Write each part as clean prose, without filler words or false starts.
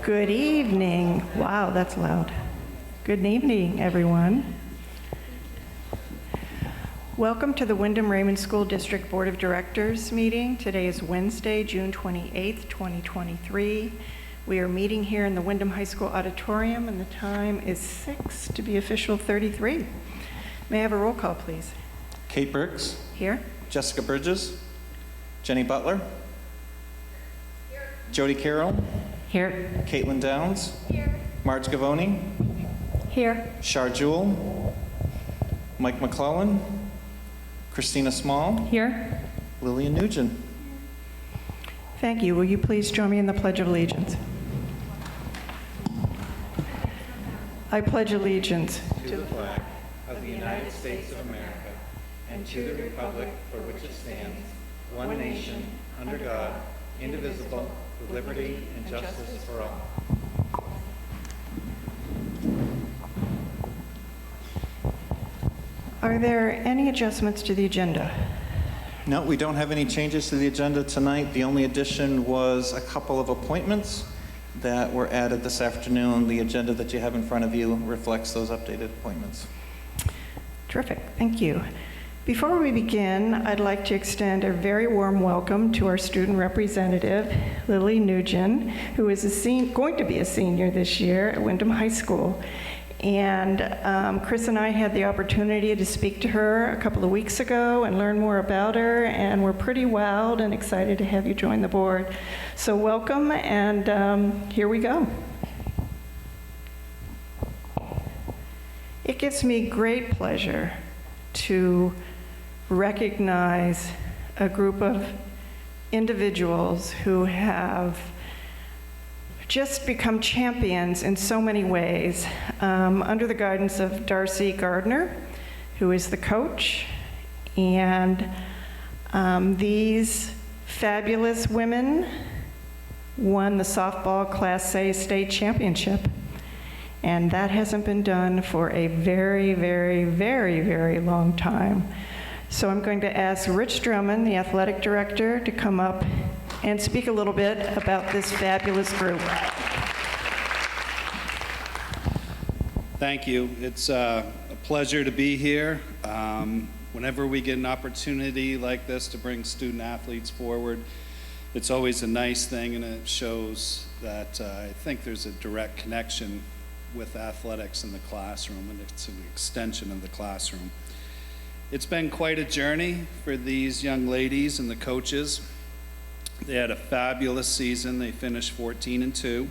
Good evening. Wow, that's loud. Good evening, everyone. Welcome to the Wyndham Raymond School District Board of Directors meeting. Today is Wednesday, June 28th, 2023. We are meeting here in the Wyndham High School auditorium, and the time is 6 to be official 33. May I have a roll call, please? Kate Briggs. Here. Jessica Bridges. Jenny Butler. Here. Jody Carroll. Here. Caitlin Downs. Here. Marge Gavoni. Here. Shar Jewell. Mike McClellan. Christina Small. Here. Lillian Nugent. Thank you. Will you please join me in the Pledge of Allegiance? I pledge allegiance To the flag of the United States of America and to the republic for which it stands, one nation, under God, indivisible, with liberty and justice for all. Are there any adjustments to the agenda? No, we don't have any changes to the agenda tonight. The only addition was a couple of appointments that were added this afternoon. The agenda that you have in front of you reflects those updated appointments. Terrific, thank you. Before we begin, I'd like to extend a very warm welcome to our student representative, Lily Nugent, who is going to be a senior this year at Wyndham High School. And Chris and I had the opportunity to speak to her a couple of weeks ago and learn more about her, and we're pretty wowed and excited to have you join the board. So welcome, and here we go. It gives me great pleasure to recognize a group of individuals who have just become champions in so many ways, under the guidance of Darcy Gardner, who is the coach. And these fabulous women won the softball Class A state championship. And that hasn't been done for a very, very, very, very long time. So I'm going to ask Rich Drummond, the athletic director, to come up and speak a little bit about this fabulous group. Thank you. It's a pleasure to be here. Whenever we get an opportunity like this to bring student athletes forward, it's always a nice thing, and it shows that I think there's a direct connection with athletics in the classroom, and it's an extension of the classroom. It's been quite a journey for these young ladies and the coaches. They had a fabulous season. They finished 14-2.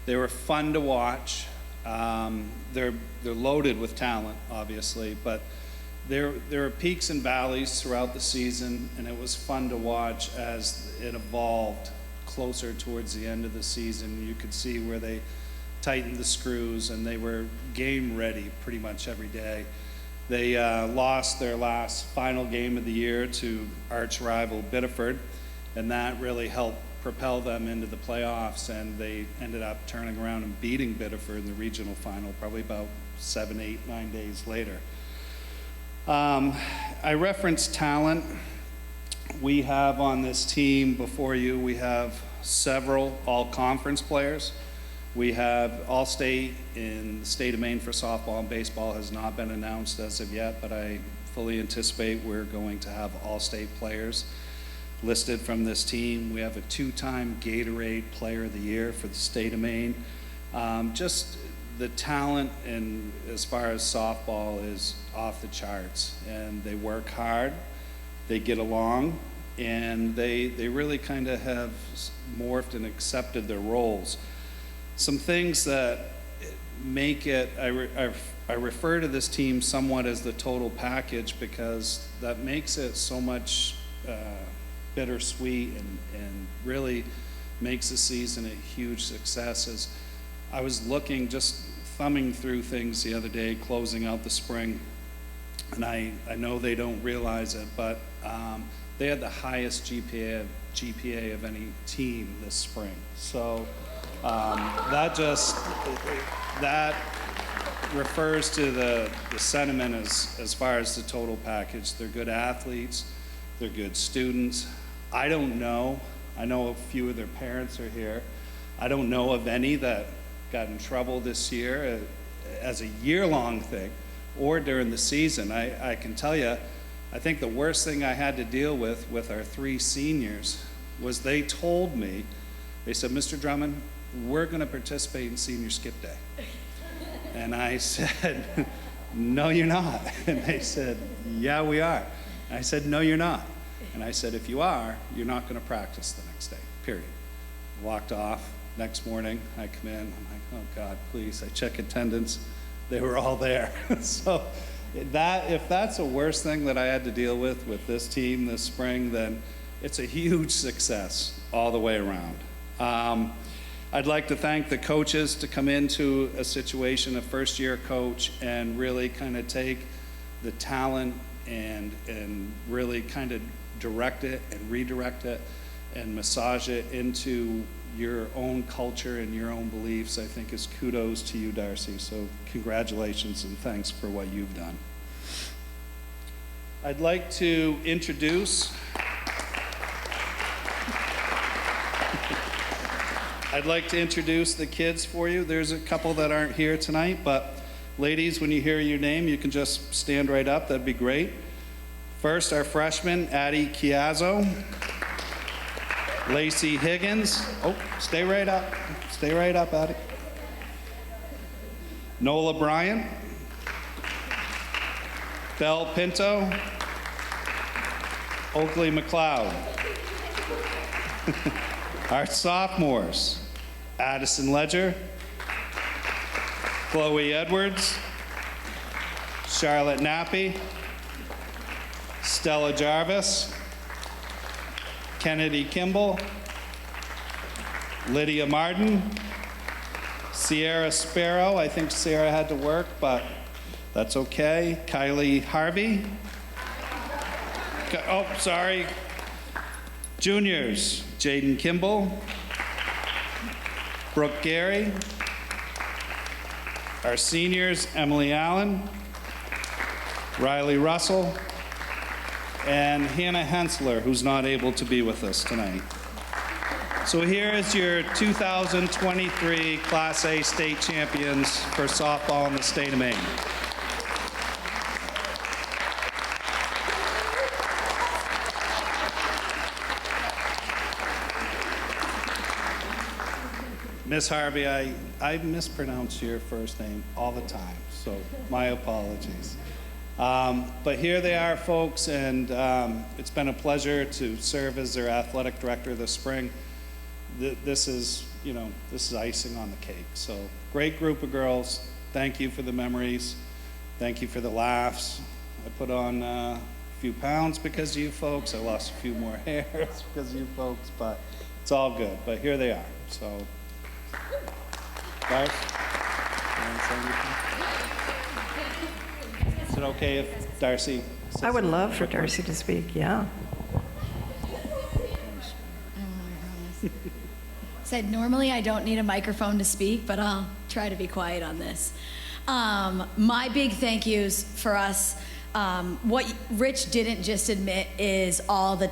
They were fun to watch. They're loaded with talent, obviously, but there are peaks and valleys throughout the season, and it was fun to watch as it evolved closer towards the end of the season. You could see where they tightened the screws, and they were game ready pretty much every day. They lost their last final game of the year to arch rival Biddeford, and that really helped propel them into the playoffs, and they ended up turning around and beating Biddeford in the regional final probably about 7, 8, 9 days later. I referenced talent. We have on this team before you, we have several all-conference players. We have All-State in the state of Maine for softball and baseball has not been announced as of yet, but I fully anticipate we're going to have All-State players listed from this team. We have a 2-time Gatorade Player of the Year for the state of Maine. Just the talent and as far as softball is off the charts, and they work hard, they get along, and they really kind of have morphed and accepted their roles. Some things that make it, I refer to this team somewhat as the total package because that makes it so much bittersweet and really makes the season a huge success. As I was looking, just thumbing through things the other day, closing out the spring, and I know they don't realize it, but they had the highest GPA of any team this spring. So that refers to the sentiment as far as the total package. They're good athletes, they're good students. I don't know, I know a few of their parents are here. I don't know of any that got in trouble this year as a year-long thing or during the season. I can tell you, I think the worst thing I had to deal with our 3 seniors was they told me, they said, Mr. Drummond, we're going to participate in senior skip day. And I said, no, you're not. And they said, yeah, we are. And I said, no, you're not. And I said, if you are, you're not going to practice the next day, period. Walked off. Next morning, I come in, I'm like, oh God, please. I check attendance. They were all there. So if that's the worst thing that I had to deal with this team this spring, then it's a huge success all the way around. I'd like to thank the coaches to come into a situation, a first-year coach, and really kind of take the talent and really kind of direct it and redirect it and massage it into your own culture and your own beliefs. I think is kudos to you, Darcy. So congratulations and thanks for what you've done. I'd like to introduce the kids for you. There's a couple that aren't here tonight, but ladies, when you hear your name, you can just stand right up. That'd be great. First, our freshman, Addie Chiazzo. Lacey Higgins. Oh, stay right up. Stay right up, Addie. Nola Bryant. Belle Pinto. Oakley McLeod. Our sophomores, Addison Ledger, Chloe Edwards, Charlotte Nappy, Stella Jarvis, Kennedy Kimball, Lydia Martin, Sierra Sparrow. I think Sarah had to work, but that's okay. Kylie Harvey. Oh, sorry. Juniors, Jaden Kimball, Brooke Gary. Our seniors, Emily Allen, Riley Russell, and Hannah Hensler, who's not able to be with us tonight. So here is your 2023 Class A state champions for softball in the state of Maine. Miss Harvey, I mispronounce your first name all the time, so my apologies. But here they are, folks, and it's been a pleasure to serve as their athletic director this spring. This is icing on the cake. So great group of girls. Thank you for the memories. Thank you for the laughs. I put on a few pounds because of you folks. I lost a few more hairs because of you folks, but it's all good. But here they are. So, guys, is it okay if Darcy says I would something? love for Darcy to speak, yeah. Said normally I don't need a microphone to speak, but I'll try to be quiet on this. My big thank yous for us. What Rich didn't just admit is all the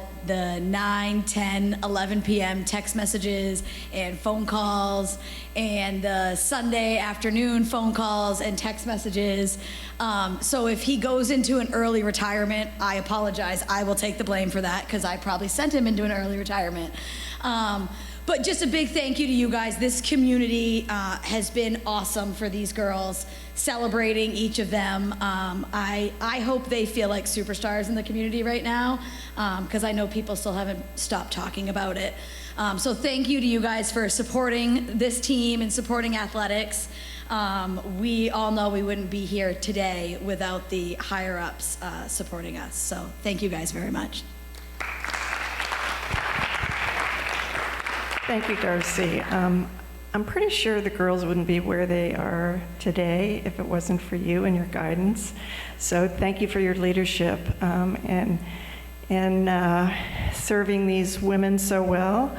9, 10, 11 p.m. text messages and phone calls and the Sunday afternoon phone calls and text messages. So if he goes into an early retirement, I apologize. I will take the blame for that because I probably sent him into an early retirement. But just a big thank you to you guys. This community has been awesome for these girls, celebrating each of them. I hope they feel like superstars in the community right now, because I know people still haven't stopped talking about it. So thank you to you guys for supporting this team and supporting athletics. We all know we wouldn't be here today without the higher-ups supporting us. So thank you guys very much. Thank you, Darcy. I'm pretty sure the girls wouldn't be where they are today if it wasn't for you and your guidance. So thank you for your leadership and serving these women so well.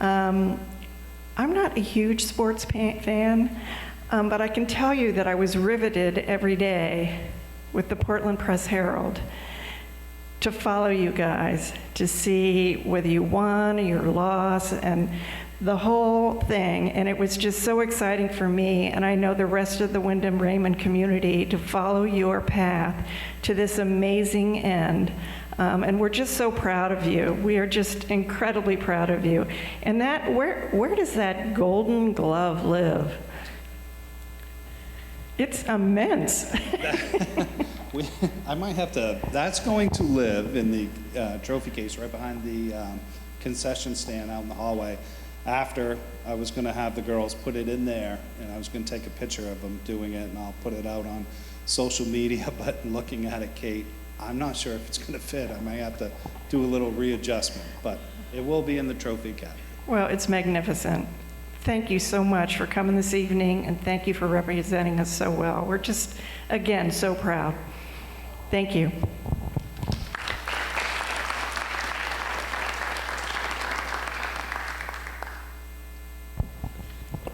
I'm not a huge sports fan, but I can tell you that I was riveted every day with the Portland Press Herald to follow you guys, to see whether you won or you lost, and the whole thing, and it was just so exciting for me, and I know the rest of the Wyndham Raymond community, to follow your path to this amazing end. And we're just so proud of you. We are just incredibly proud of you. And that, where does that golden glove live? It's immense. I might have to, that's going to live in the trophy case right behind the concession stand out in the hallway. After, I was going to have the girls put it in there, and I was going to take a picture of them doing it, and I'll put it out on social media. But looking at it, Kate, I'm not sure if it's going to fit. I might have to do a little readjustment, but it will be in the trophy cabinet. Well, it's magnificent. Thank you so much for coming this evening, and thank you for representing us so well. We're just, again, so proud. Thank you.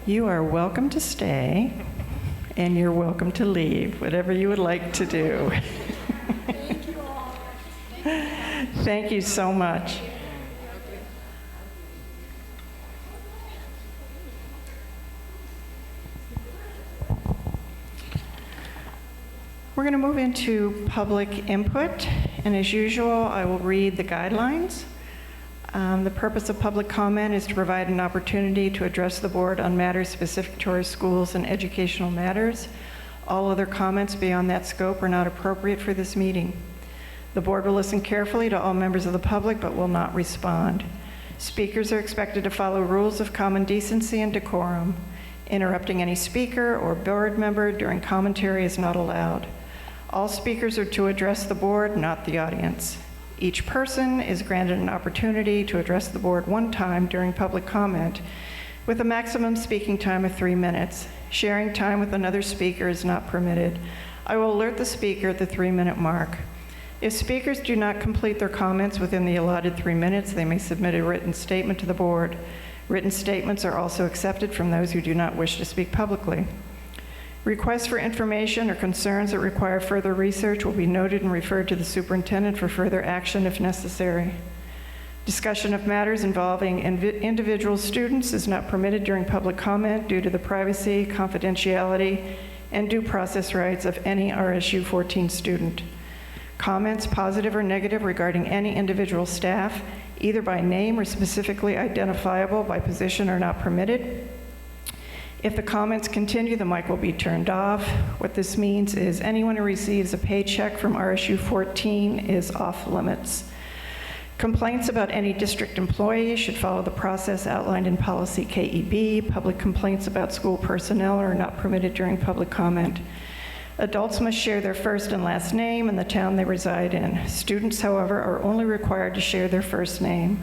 You are welcome to stay, and you're welcome to leave, whatever you would like to do. Thank you all. Thank you so much. We're going to move into public input, and as usual, I will read the guidelines. The purpose of public comment is to provide an opportunity to address the board on matters specific to our schools and educational matters. All other comments beyond that scope are not appropriate for this meeting. The board will listen carefully to all members of the public but will not respond. Speakers are expected to follow rules of common decency and decorum. Interrupting any speaker or board member during commentary is not allowed. All speakers are to address the board, not the audience. Each person is granted an opportunity to address the board one time during public comment, with a maximum speaking time of 3 minutes. Sharing time with another speaker is not permitted. I will alert the speaker at the 3-minute mark. If speakers do not complete their comments within the allotted 3 minutes, they may submit a written statement to the board. Written statements are also accepted from those who do not wish to speak publicly. Requests for information or concerns that require further research will be noted and referred to the superintendent for further action if necessary. Discussion of matters involving individual students is not permitted during public comment due to the privacy, confidentiality, and due process rights of any RSU 14 student. Comments, positive or negative, regarding any individual staff, either by name or specifically identifiable by position, are not permitted. If the comments continue, the mic will be turned off. What this means is anyone who receives a paycheck from RSU 14 is off limits. Complaints about any district employee should follow the process outlined in policy KEB. Public complaints about school personnel are not permitted during public comment. Adults must share their first and last name and the town they reside in. Students, however, are only required to share their first name.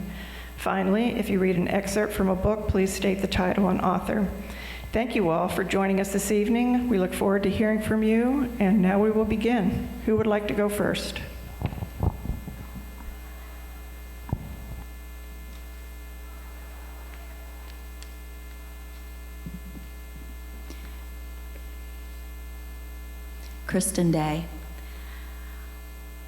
Finally, if you read an excerpt from a book, please state the title and author. Thank you all for joining us this evening. We look forward to hearing from you, and now we will begin. Who would like to go first? Kristen Day.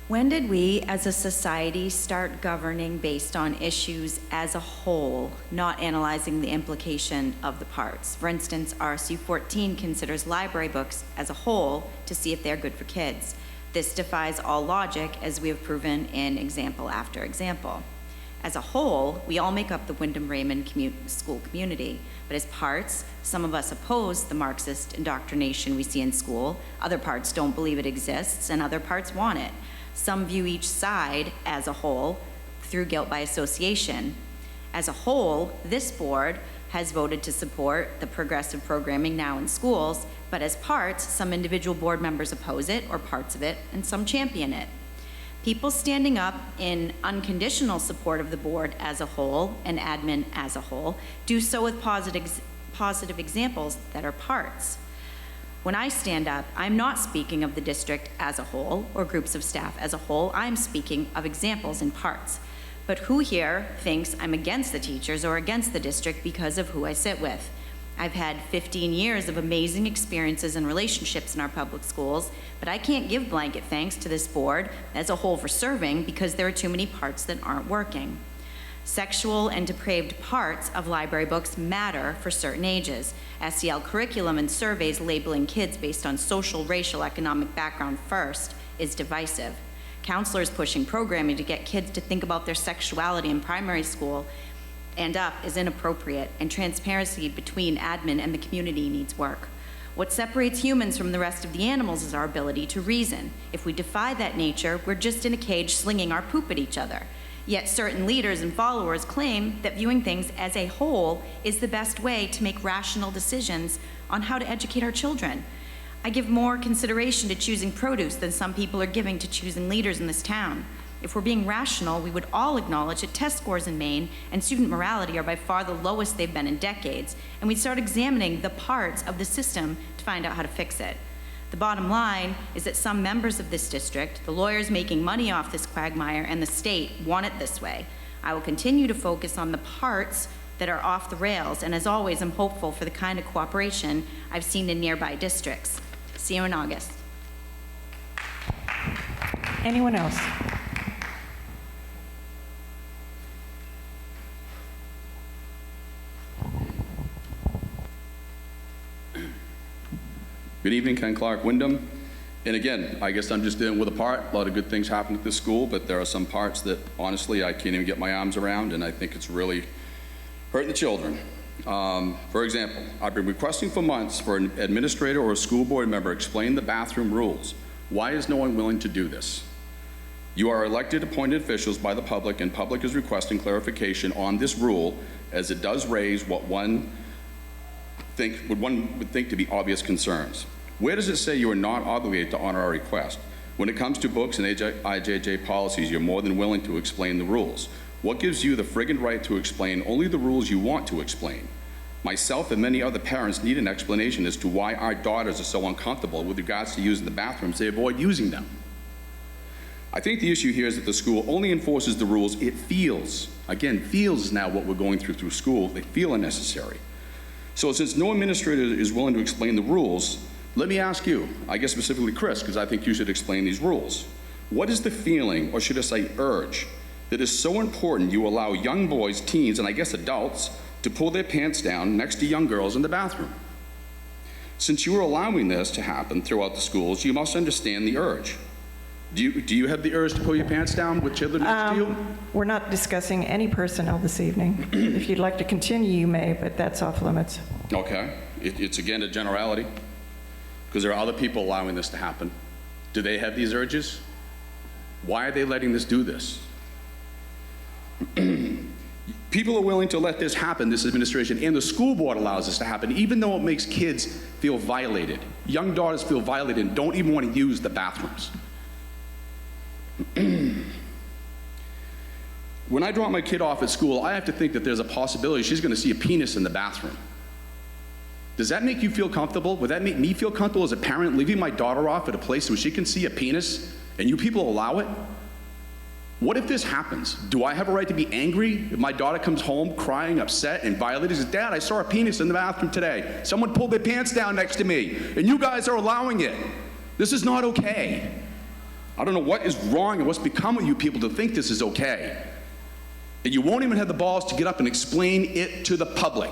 When did we as a society start governing based on issues as a whole, not analyzing the implication of the parts? For instance, RSU 14 considers library books as a whole to see if they're good for kids. This defies all logic, as we have proven in example after example. As a whole, we all make up the Wyndham Raymond school community, but as parts, some of us oppose the Marxist indoctrination we see in school, other parts don't believe it exists, and other parts want it. Some view each side as a whole through guilt by association. As a whole, this board has voted to support the progressive programming now in schools, but as parts, some individual board members oppose it or parts of it, and some champion it. People standing up in unconditional support of the board as a whole and admin as a whole do so with positive examples that are parts. When I stand up, I'm not speaking of the district as a whole or groups of staff as a whole. I'm speaking of examples in parts. But who here thinks I'm against the teachers or against the district because of who I sit with? I've had 15 years of amazing experiences and relationships in our public schools, but I can't give blanket thanks to this board as a whole for serving because there are too many parts that aren't working. Sexual and depraved parts of library books matter for certain ages. SEL curriculum and surveys labeling kids based on social, racial, economic background first is divisive. Counselors pushing programming to get kids to think about their sexuality in primary school and up is inappropriate, and transparency between admin and the community needs work. What separates humans from the rest of the animals is our ability to reason. If we defy that nature, we're just in a cage slinging our poop at each other. Yet certain leaders and followers claim that viewing things as a whole is the best way to make rational decisions on how to educate our children. I give more consideration to choosing produce than some people are giving to choosing leaders in this town. If we're being rational, we would all acknowledge that test scores in Maine and student morality are by far the lowest they've been in decades, and we'd start examining the parts of the system to find out how to fix it. The bottom line is that some members of this district, the lawyers making money off this quagmire, and the state want it this way. I will continue to focus on the parts that are off the rails, and as always, I'm hopeful for the kind of cooperation I've seen in nearby districts. See you in August. Anyone else? Good evening, Ken Clark, Wyndham. And again, I guess I'm just dealing with a part. A lot of good things happen at this school, but there are some parts that honestly I can't even get my arms around, and I think it's really hurting the children. For example, I've been requesting for months for an administrator or a school board member explain the bathroom rules. Why is no one willing to do this? You are elected appointed officials by the public, and public is requesting clarification on this rule, as it does raise what one would think to be obvious concerns. Where does it say you are not obligated to honor our request? When it comes to books and IJJ policies, you're more than willing to explain the rules. What gives you the friggin' right to explain only the rules you want to explain? Myself and many other parents need an explanation as to why our daughters are so uncomfortable with regards to using the bathrooms. They avoid using them. I think the issue here is that the school only enforces the rules it feels. Again, feels is now what we're going through school. They feel unnecessary. So since no administrator is willing to explain the rules, let me ask you, I guess specifically Chris, because I think you should explain these rules. What is the feeling, or should I say urge, that is so important you allow young boys, teens, and I guess adults to pull their pants down next to young girls in the bathroom? Since you are allowing this to happen throughout the schools, you must understand the urge. Do you have the urge to pull your pants down with children next to you? We're not discussing any personnel this evening. If you'd like to continue, you may, but that's off limits. Okay, it's again a generality, because there are other people allowing this to happen. Do they have these urges? Why are they letting this do this? People are willing to let this happen, this administration, and the school board allows this to happen, even though it makes kids feel violated. Young daughters feel violated and don't even want to use the bathrooms. When I drop my kid off at school, I have to think that there's a possibility she's going to see a penis in the bathroom. Does that make you feel comfortable? Would that make me feel comfortable as a parent, leaving my daughter off at a place where she can see a penis and you people allow it? What if this happens? Do I have a right to be angry if my daughter comes home crying, upset, and violated? She says, Dad, I saw a penis in the bathroom today. Someone pulled their pants down next to me, and you guys are allowing it. This is not okay. I don't know what is wrong and what's become of you people to think this is okay. And you won't even have the balls to get up and explain it to the public.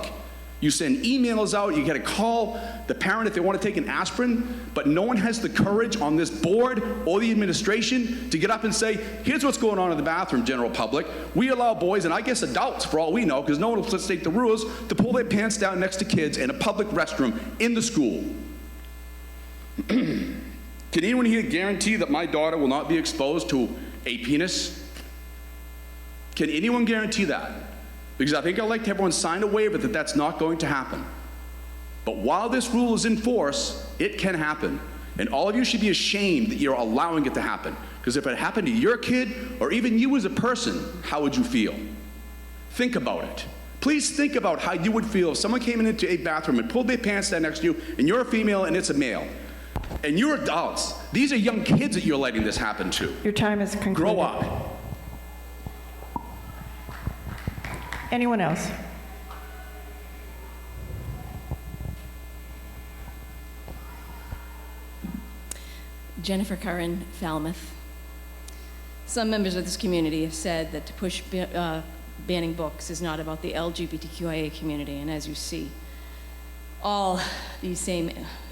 You send emails out, you get to call the parent if they want to take an aspirin, but no one has the courage on this board or the administration to get up and say, here's what's going on in the bathroom, general public. We allow boys, and I guess adults for all we know, because no one will state the rules, to pull their pants down next to kids in a public restroom in the school. Can anyone here guarantee that my daughter will not be exposed to a penis? Can anyone guarantee that? Because I think I'd like to have everyone sign a waiver that that's not going to happen. But while this rule is in force, it can happen. And all of you should be ashamed that you're allowing it to happen. Because if it happened to your kid, or even you as a person, how would you feel? Think about it. Please think about how you would feel if someone came into a bathroom and pulled their pants down next to you, and you're a female and it's a male. And you're adults. These are young kids that you're letting this happen to. Your time is concluded. Grow up. Anyone else? Jennifer Curran, Falmouth. Some members of this community have said that to push banning books is not about the LGBTQIA community, and as you see, all these same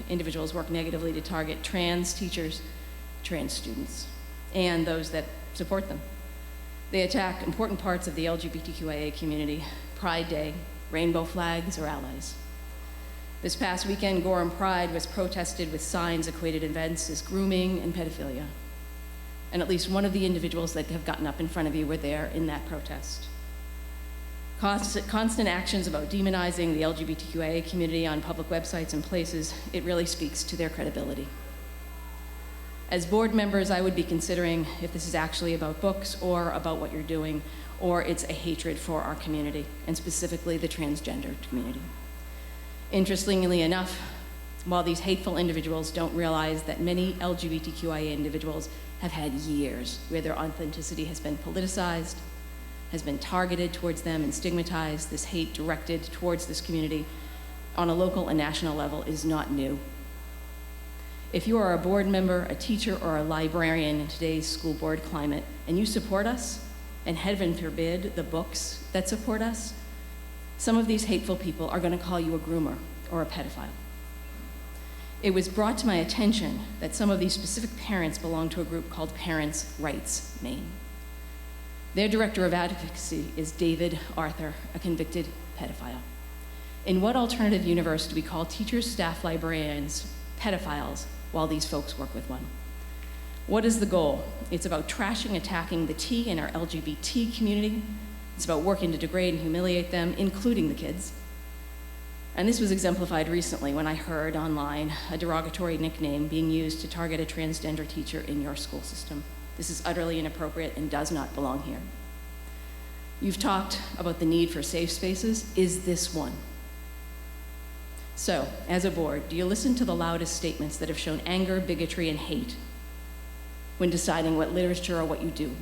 individuals work negatively to target trans teachers, trans students, and those that support them. They attack important parts of the LGBTQIA community, Pride Day, rainbow flags, or allies. This past weekend, Gorham Pride was protested with signs equated events as grooming and pedophilia. And at least one of the individuals that have gotten up in front of you were there in that protest. Constant actions about demonizing the LGBTQIA community on public websites and places, it really speaks to their credibility. As board members, I would be considering if this is actually about books or about what you're doing, or it's a hatred for our community, and specifically the transgender community. Interestingly enough, while these hateful individuals don't realize that many LGBTQIA individuals have had years where their authenticity has been politicized, has been targeted towards them and stigmatized, this hate directed towards this community on a local and national level is not new. If you are a board member, a teacher, or a librarian in today's school board climate, and you support us, and heaven forbid the books that support us, some of these hateful people are going to call you a groomer or a pedophile. It was brought to my attention that some of these specific parents belong to a group called Parents' Rights Maine. Their director of advocacy is David Arthur, a convicted pedophile. In what alternative universe do we call teachers, staff, librarians pedophiles while these folks work with one? What is the goal? It's about trashing, attacking the T in our LGBT community. It's about working to degrade and humiliate them, including the kids. And this was exemplified recently when I heard online a derogatory nickname being used to target a transgender teacher in your school system. This is utterly inappropriate and does not belong here. You've talked about the need for safe spaces. Is this one? So, as a board, do you listen to the loudest statements that have shown anger, bigotry, and hate when deciding what literature or what you do?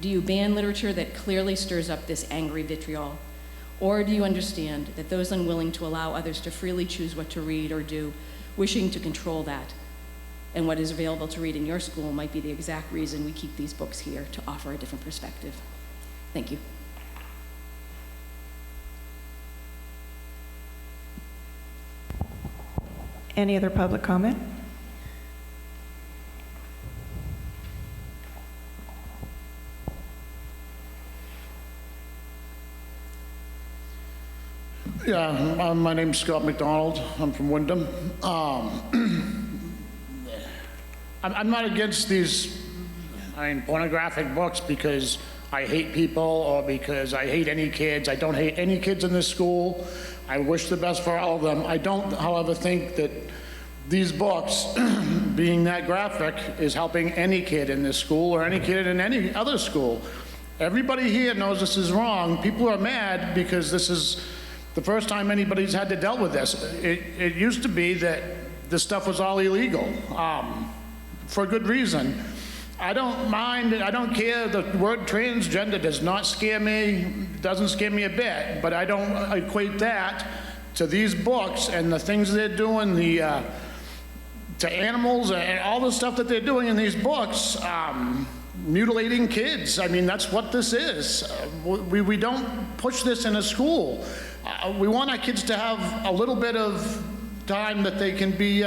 Do you ban literature that clearly stirs up this angry vitriol? Or do you understand that those unwilling to allow others to freely choose what to read or do, wishing to control that, and what is available to read in your school might be the exact reason we keep these books here, to offer a different perspective? Thank you. Any other public comment? Yeah, my name's Scott McDonald. I'm from Wyndham. I'm not against these, pornographic books because I hate people or because I hate any kids. I don't hate any kids in this school. I wish the best for all of them. I don't, however, think that these books, being that graphic, is helping any kid in this school or any kid in any other school. Everybody here knows this is wrong. People are mad because this is the first time anybody's had to deal with this. It used to be that this stuff was all illegal, for a good reason. I don't mind, I don't care, the word transgender does not scare me, doesn't scare me a bit, but I don't equate that to these books and the things they're doing, to animals and all the stuff that they're doing in these books, mutilating kids. I mean, that's what this is. We don't push this in a school. We want our kids to have a little bit of time that they can be,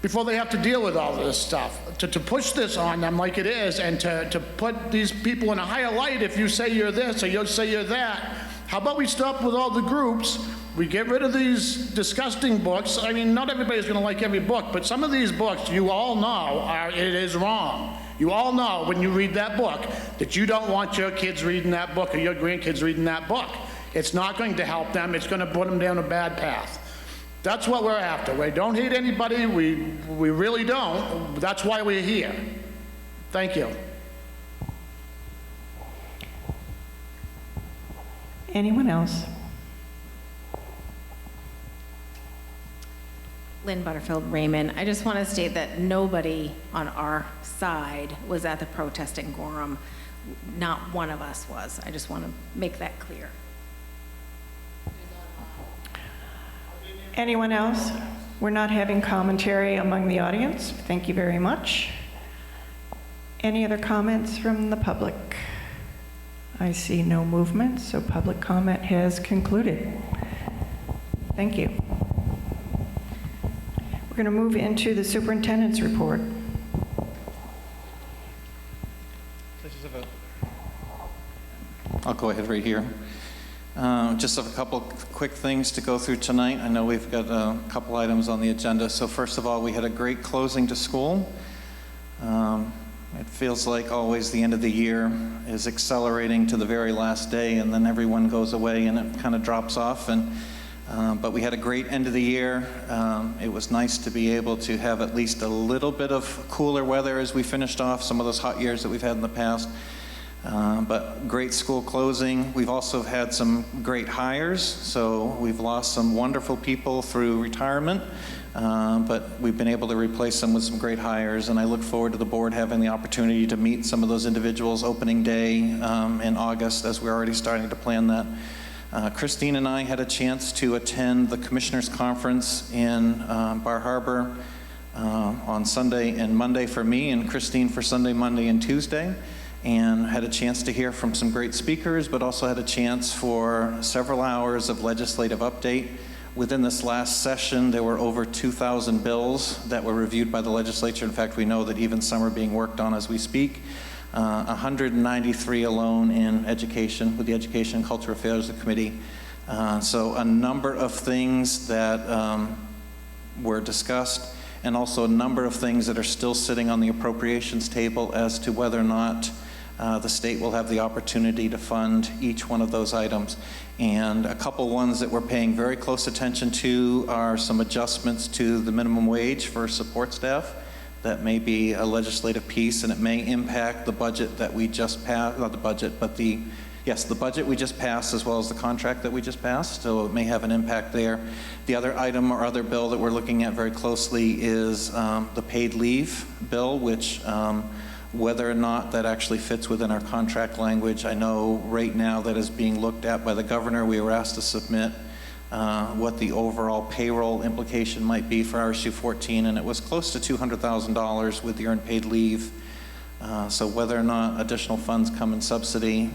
before they have to deal with all this stuff. To push this on them like it is, and to put these people in a higher light if you say you're this or you say you're that. How about we stop with all the groups, we get rid of these disgusting books. I mean, not everybody's gonna like every book, but some of these books you all know it is wrong. You all know when you read that book that you don't want your kids reading that book or your grandkids reading that book. It's not going to help them, it's gonna put them down a bad path. That's what we're after. We don't hate anybody, we really don't. That's why we're here. Thank you. Anyone else? Lynn Butterfield Raymond. I just want to state that nobody on our side was at the protest in Gorham. Not one of us was. I just want to make that clear. Anyone else? We're not having commentary among the audience. Thank you very much. Any other comments from the public? I see no movement, so public comment has concluded. Thank you. We're going to move into the superintendent's report. I'll go ahead right here. Just have a couple quick things to go through tonight. I know we've got a couple items on the agenda. So first of all, we had a great closing to school. It feels like always the end of the year is accelerating to the very last day, and then everyone goes away and it kind of drops off. But we had a great end of the year. It was nice to be able to have at least a little bit of cooler weather as we finished off some of those hot years that we've had in the past. But great school closing. We've also had some great hires. So we've lost some wonderful people through retirement, but we've been able to replace them with some great hires. And I look forward to the board having the opportunity to meet some of those individuals opening day in August, as we're already starting to plan that. Christine and I had a chance to attend the Commissioners Conference in Bar Harbor on Sunday and Monday for me, and Christine for Sunday, Monday, and Tuesday. And had a chance to hear from some great speakers, but also had a chance for several hours of legislative update. Within this last session, there were over 2,000 bills that were reviewed by the legislature. In fact, we know that even some are being worked on as we speak. 193 alone in education, with the Education and Cultural Affairs Committee. So a number of things that were discussed, and also a number of things that are still sitting on the appropriations table as to whether or not the state will have the opportunity to fund each one of those items. And a couple ones that we're paying very close attention to are some adjustments to the minimum wage for support staff. That may be a legislative piece, and it may impact the budget that we just passed, not the budget, but the budget we just passed, as well as the contract that we just passed, so it may have an impact there. The other item or other bill that we're looking at very closely is the paid leave bill, which whether or not that actually fits within our contract language. I know right now that is being looked at by the governor. We were asked to submit what the overall payroll implication might be for RSU 14, and it was close to $200,000 with the earned paid leave. So whether or not additional funds come in subsidy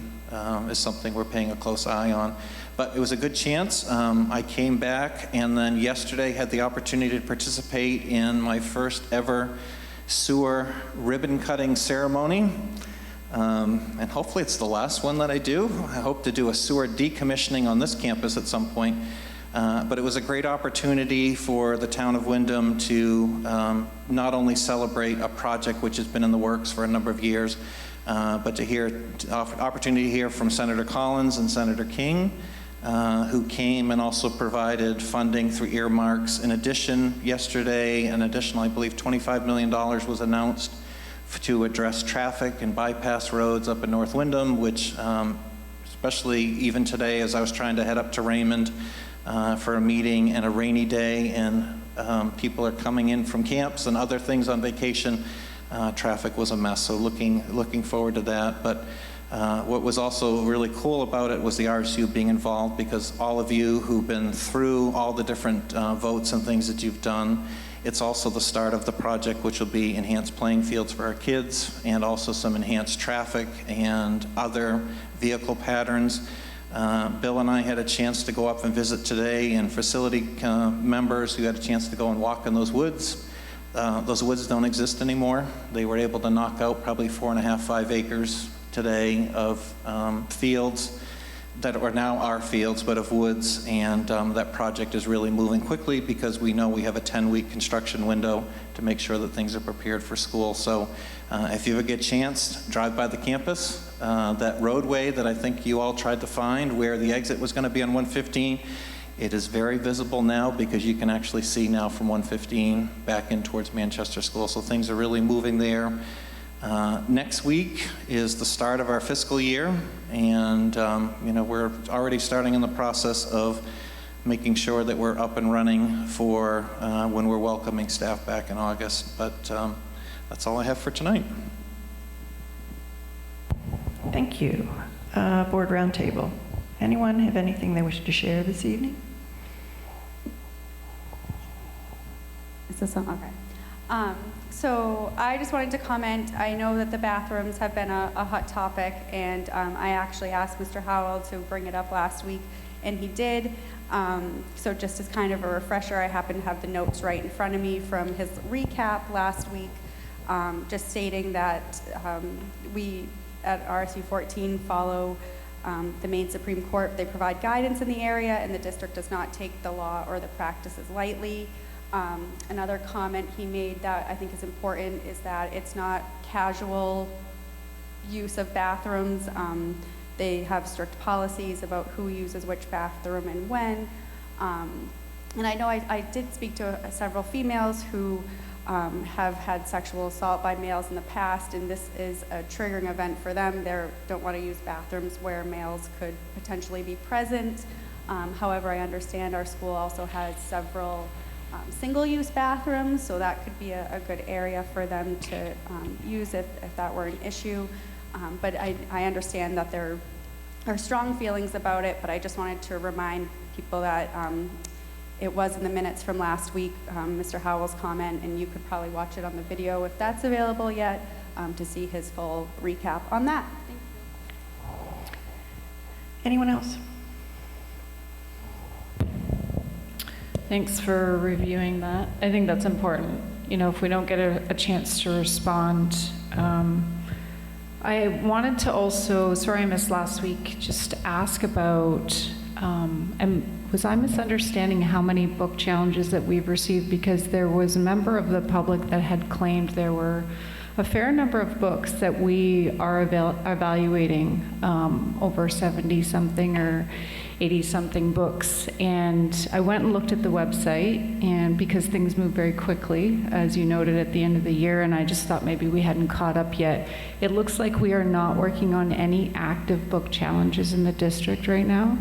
is something we're paying a close eye on. But it was a good chance. I came back and then yesterday had the opportunity to participate in my first ever sewer ribbon cutting ceremony. And hopefully it's the last one that I do. I hope to do a sewer decommissioning on this campus at some point. But it was a great opportunity for the town of Windham to not only celebrate a project which has been in the works for a number of years, but to opportunity to hear from Senator Collins and Senator King, who came and also provided funding through earmarks. In addition, yesterday, an additional, I believe, $25 million was announced to address traffic and bypass roads up in North Windham, which, especially even today, as I was trying to head up to Raymond for a meeting and a rainy day, and people are coming in from camps and other things on vacation, traffic was a mess. So looking forward to that. But what was also really cool about it was the RSU being involved, because all of you who've been through all the different votes and things that you've done, it's also the start of the project, which will be enhanced playing fields for our kids and also some enhanced traffic and other vehicle patterns. Bill and I had a chance to go up and visit today, and facility members who had a chance to go and walk in those woods. Those woods don't exist anymore. They were able to knock out probably 4.5, 5 acres today of fields that are now our fields, but of woods, and that project is really moving quickly because we know we have a 10-week construction window to make sure that things are prepared for school. So if you ever get a chance, drive by the campus. That roadway that I think you all tried to find where the exit was going to be on 115, it is very visible now because you can actually see now from 115 back in towards Manchester School. So things are really moving there. Next week is the start of our fiscal year, and we're already starting in the process of making sure that we're up and running for when we're welcoming staff back in August. But that's all I have for tonight. Thank you. Board roundtable. Anyone have anything they wish to share this evening? Is this on? Okay. So I just wanted to comment, I know that the bathrooms have been a hot topic, and I actually asked Mr. Howell to bring it up last week, and he did. So just as kind of a refresher, I happen to have the notes right in front of me from his recap last week, just stating that we at RSU 14 follow the Maine Supreme Court. They provide guidance in the area, and the district does not take the law or the practices lightly. Another comment he made that I think is important is that it's not casual use of bathrooms. They have strict policies about who uses which bathroom and when. And I know I did speak to several females who have had sexual assault by males in the past, and this is a triggering event for them. They don't want to use bathrooms where males could potentially be present. However, I understand our school also has several single-use bathrooms, so that could be a good area for them to use if that were an issue. But I understand that there are strong feelings about it, but I just wanted to remind people that it was in the minutes from last week, Mr. Howell's comment, and you could probably watch it on the video if that's available yet, to see his full recap on that. Thank you. Anyone else? Thanks for reviewing that. I think that's important. You know, if we don't get a chance to respond. I wanted to also, sorry I missed last week, just ask about, was I misunderstanding how many book challenges that we've received? Because there was a member of the public that had claimed there were a fair number of books that we are evaluating, over 70-something or 80-something books. And I went and looked at the website, and because things move very quickly, as you noted at the end of the year, and I just thought maybe we hadn't caught up yet, it looks like we are not working on any active book challenges in the district right now.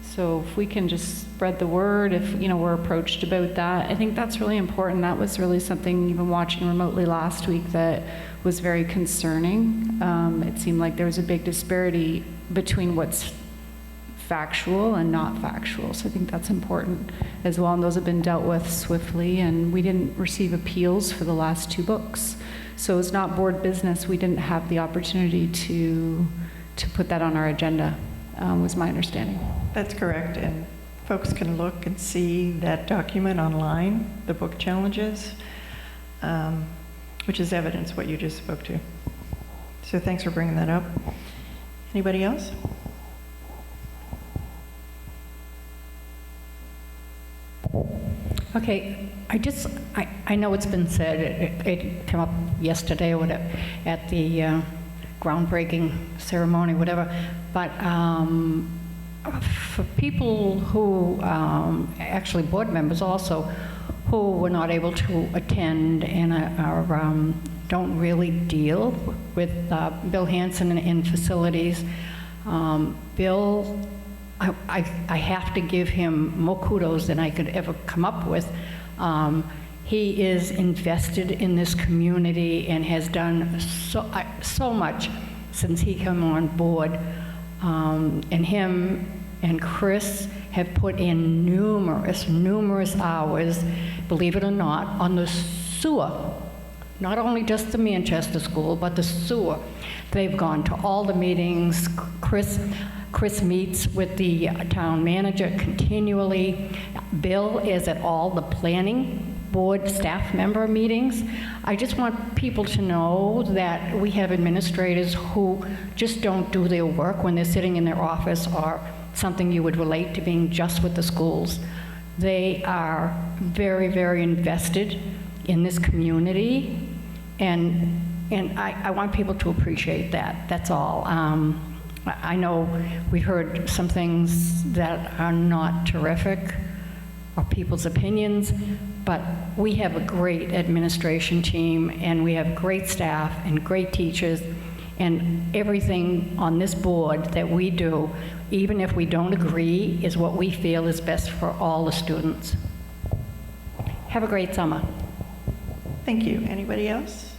So if we can just spread the word, if we're approached about that, I think that's really important. That was really something, even watching remotely last week, that was very concerning. It seemed like there was a big disparity between what's factual and not factual. So I think that's important as well. And those have been dealt with swiftly, and we didn't receive appeals for the last 2 books. So it's not board business. We didn't have the opportunity to put that on our agenda, was my understanding. That's correct, and folks can look and see that document online, the book challenges, which is evidence what you just spoke to. So thanks for bringing that up. Anybody else? Okay, I know it's been said, it came up yesterday or whatever, at the groundbreaking ceremony, whatever, but for people who, actually board members also, who were not able to attend and don't really deal with Bill Hansen in facilities, Bill, I have to give him more kudos than I could ever come up with. He is invested in this community and has done so much since he came on board. And him and Chris have put in numerous hours, believe it or not, on the sewer. Not only just the Manchester School, but the sewer. They've gone to all the meetings. Chris meets with the town manager continually. Bill is at all the planning board staff member meetings. I just want people to know that we have administrators who just don't do their work when they're sitting in their office or something you would relate to being just with the schools. They are very, very invested in this community, and I want people to appreciate that. That's all. I know we heard some things that are not terrific, or people's opinions, but we have a great administration team, and we have great staff and great teachers, and everything on this board that we do, even if we don't agree, is what we feel is best for all the students. Have a great summer. Thank you. Anybody else?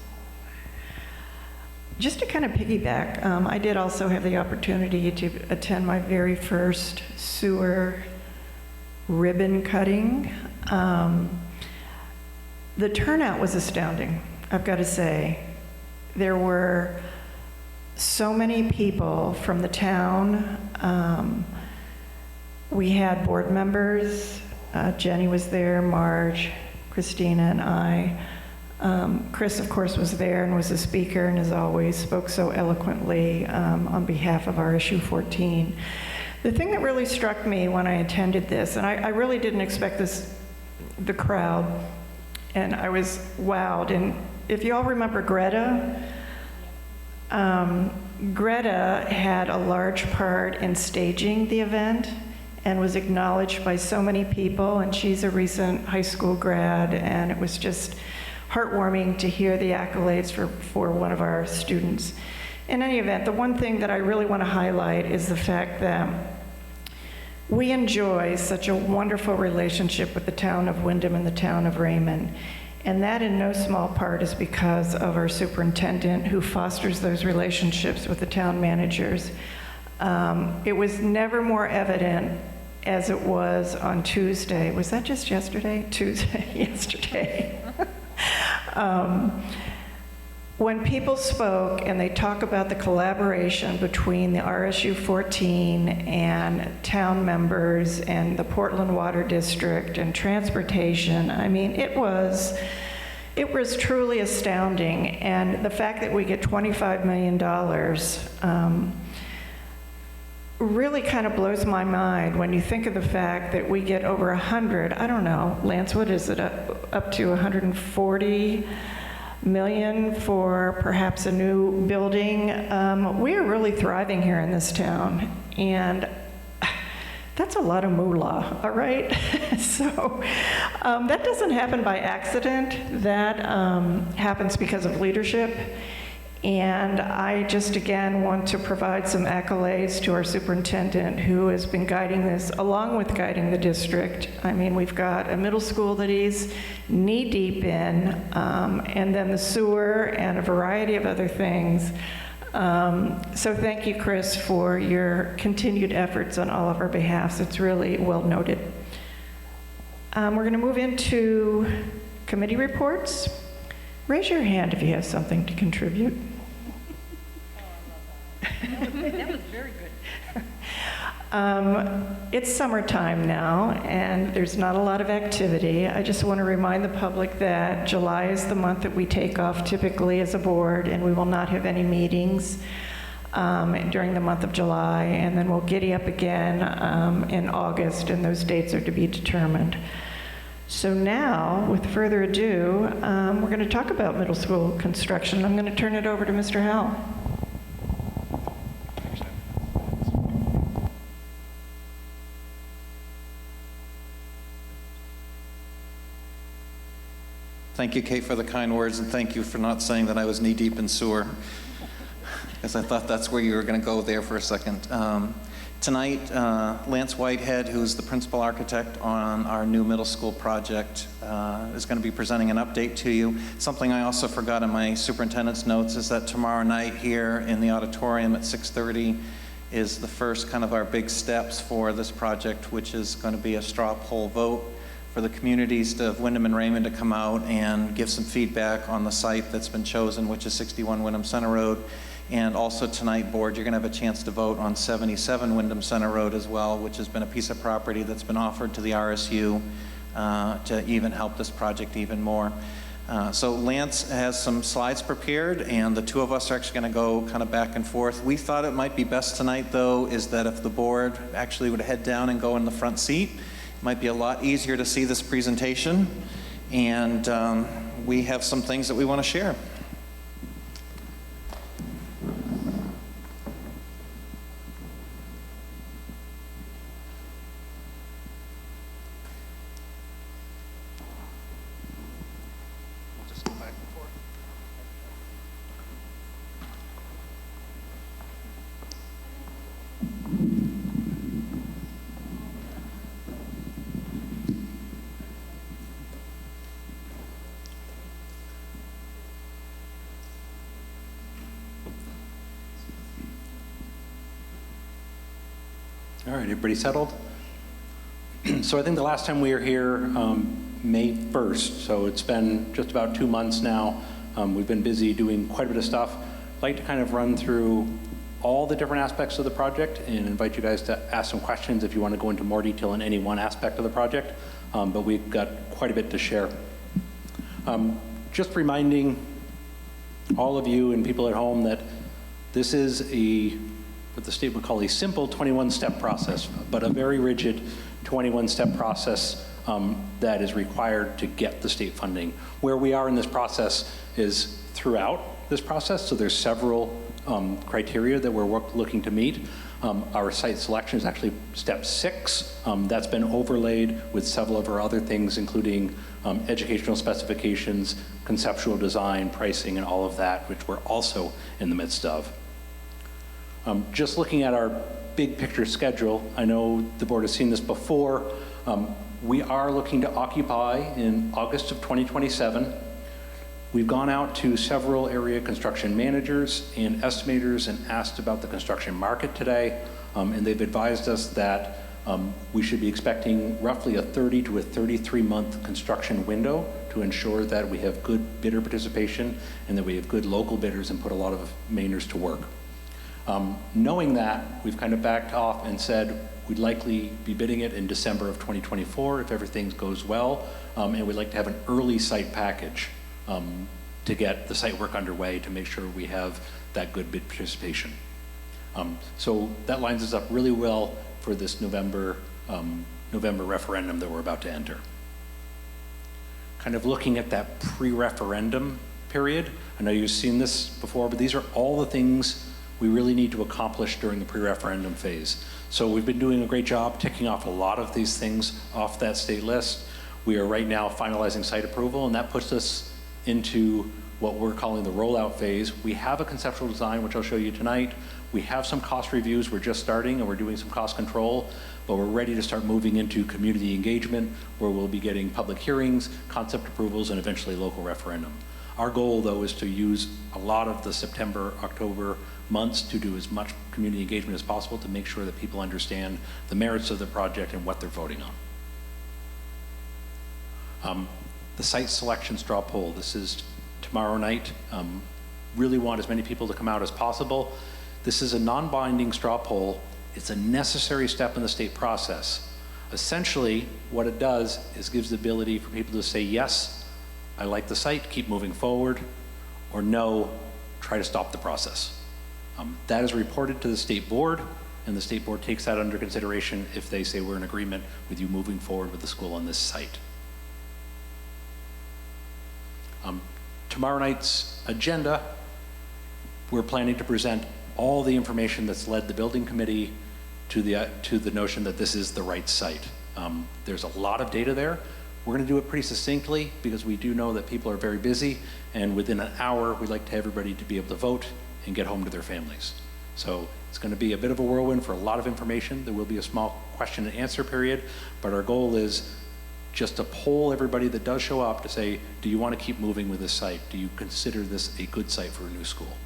Just to kind of piggyback, I did also have the opportunity to attend my very first sewer ribbon cutting. The turnout was astounding, I've got to say. There were so many people from the town. We had board members. Jenny was there, Marge, Christina, and I. Chris, of course, was there and was a speaker, and as always, spoke so eloquently on behalf of our issue 14. The thing that really struck me when I attended this, and I really didn't expect this, the crowd, and I was wowed. And if you all remember Greta, Greta had a large part in staging the event and was acknowledged by so many people, and she's a recent high school grad, and it was just heartwarming to hear the accolades for one of our students. In any event, the one thing that I really want to highlight is the fact that we enjoy such a wonderful relationship with the town of Windham and the town of Raymond. And that in no small part is because of our superintendent who fosters those relationships with the town managers. It was never more evident as it was on Tuesday. Was that just yesterday? Tuesday, yesterday. When people spoke and they talk about the collaboration between the RSU 14 and town members and the Portland Water District and transportation, I mean, it was truly astounding. And the fact that we get $25 million really kind of blows my mind when you think of the fact that we get over 100, I don't know, Lance, what is it, up to 140 million for perhaps a new building. We are really thriving here in this town, and that's a lot of moolah, all right? So that doesn't happen by accident. That happens because of leadership. And I just, again, want to provide some accolades to our superintendent who has been guiding this, along with guiding the district. I mean, we've got a middle school that he's knee-deep in, and then the sewer and a variety of other things. So thank you, Chris, for your continued efforts on all of our behalfs. It's really well noted. We're going to move into committee reports. Raise your hand if you have something to contribute. That was very good. It's summertime now, and there's not a lot of activity. I just want to remind the public that July is the month that we take off typically as a board, and we will not have any meetings during the month of July, and then we'll giddy up again in August, and those dates are to be determined. So now, with further ado, we're going to talk about middle school construction. I'm going to turn it over to Mr. Howell. Thank you, Kate, for the kind words, and thank you for not saying that I was knee-deep in sewer, because I thought that's where you were going to go there for a second. Tonight, Lance Whitehead, who's the principal architect on our new middle school project, is going to be presenting an update to you. Something I also forgot in my superintendent's notes is that tomorrow night here in the auditorium at 6:30 is the first kind of our big steps for this project, which is going to be a straw poll vote for the communities of Windham and Raymond to come out and give some feedback on the site that's been chosen, which is 61 Windham Center Road. And also tonight, board, you're going to have a chance to vote on 77 Windham Center Road as well, which has been a piece of property that's been offered to the RSU to even help this project even more. So Lance has some slides prepared, and the two of us are actually going to go kind of back and forth. We thought it might be best tonight, though, is that if the board actually would head down and go in the front seat, it might be a lot easier to see this presentation. And we have some things that we want to share. All right, everybody settled? So I think the last time we were here, May 1st, so it's been just about 2 months now. We've been busy doing quite a bit of stuff. I'd like to kind of run through all the different aspects of the project and invite you guys to ask some questions if you want to go into more detail in any one aspect of the project, but we've got quite a bit to share. Just reminding all of you and people at home that this is what the state would call a simple 21-step process, but a very rigid 21-step process that is required to get the state funding. Where we are in this process is throughout this process, so there's several criteria that we're looking to meet. Our site selection is actually step 6. That's been overlaid with several of our other things, including educational specifications, conceptual design, pricing, and all of that, which we're also in the midst of. Just looking at our big picture schedule, I know the board has seen this before. We are looking to occupy in August of 2027. We've gone out to several area construction managers and estimators and asked about the construction market today, and they've advised us that we should be expecting roughly a 30 to a 33-month construction window to ensure that we have good bidder participation and that we have good local bidders and put a lot of Mainers to work. Knowing that, we've kind of backed off and said we'd likely be bidding it in December of 2024 if everything goes well, and we'd like to have an early site package to get the site work underway to make sure we have that good bid participation. So that lines us up really well for this November referendum that we're about to enter. Kind of looking at that pre-referendum period, I know you've seen this before, but these are all the things we really need to accomplish during the pre-referendum phase. So we've been doing a great job ticking off a lot of these things off that state list. We are right now finalizing site approval, and that puts us into what we're calling the rollout phase. We have a conceptual design, which I'll show you tonight. We have some cost reviews. We're just starting, and we're doing some cost control, but we're ready to start moving into community engagement, where we'll be getting public hearings, concept approvals, and eventually local referendum. Our goal, though, is to use a lot of the September, October months to do as much community engagement as possible to make sure that people understand the merits of the project and what they're voting on. The site selection straw poll, this is tomorrow night. Really want as many people to come out as possible. This is a non-binding straw poll. It's a necessary step in the state process. Essentially, what it does is gives the ability for people to say, yes, I like the site, keep moving forward, or no, try to stop the process. That is reported to the state board, and the state board takes that under consideration if they say we're in agreement with you moving forward with the school on this site. Tomorrow night's agenda, we're planning to present all the information that's led the building committee to the notion that this is the right site. There's a lot of data there. We're going to do it pretty succinctly because we do know that people are very busy, and within an hour, we'd like to have everybody to be able to vote and get home to their families. So it's going to be a bit of a whirlwind for a lot of information. There will be a small question and answer period, but our goal is just to poll everybody that does show up to say, do you want to keep moving with this site? Do you consider this a good site for a new school?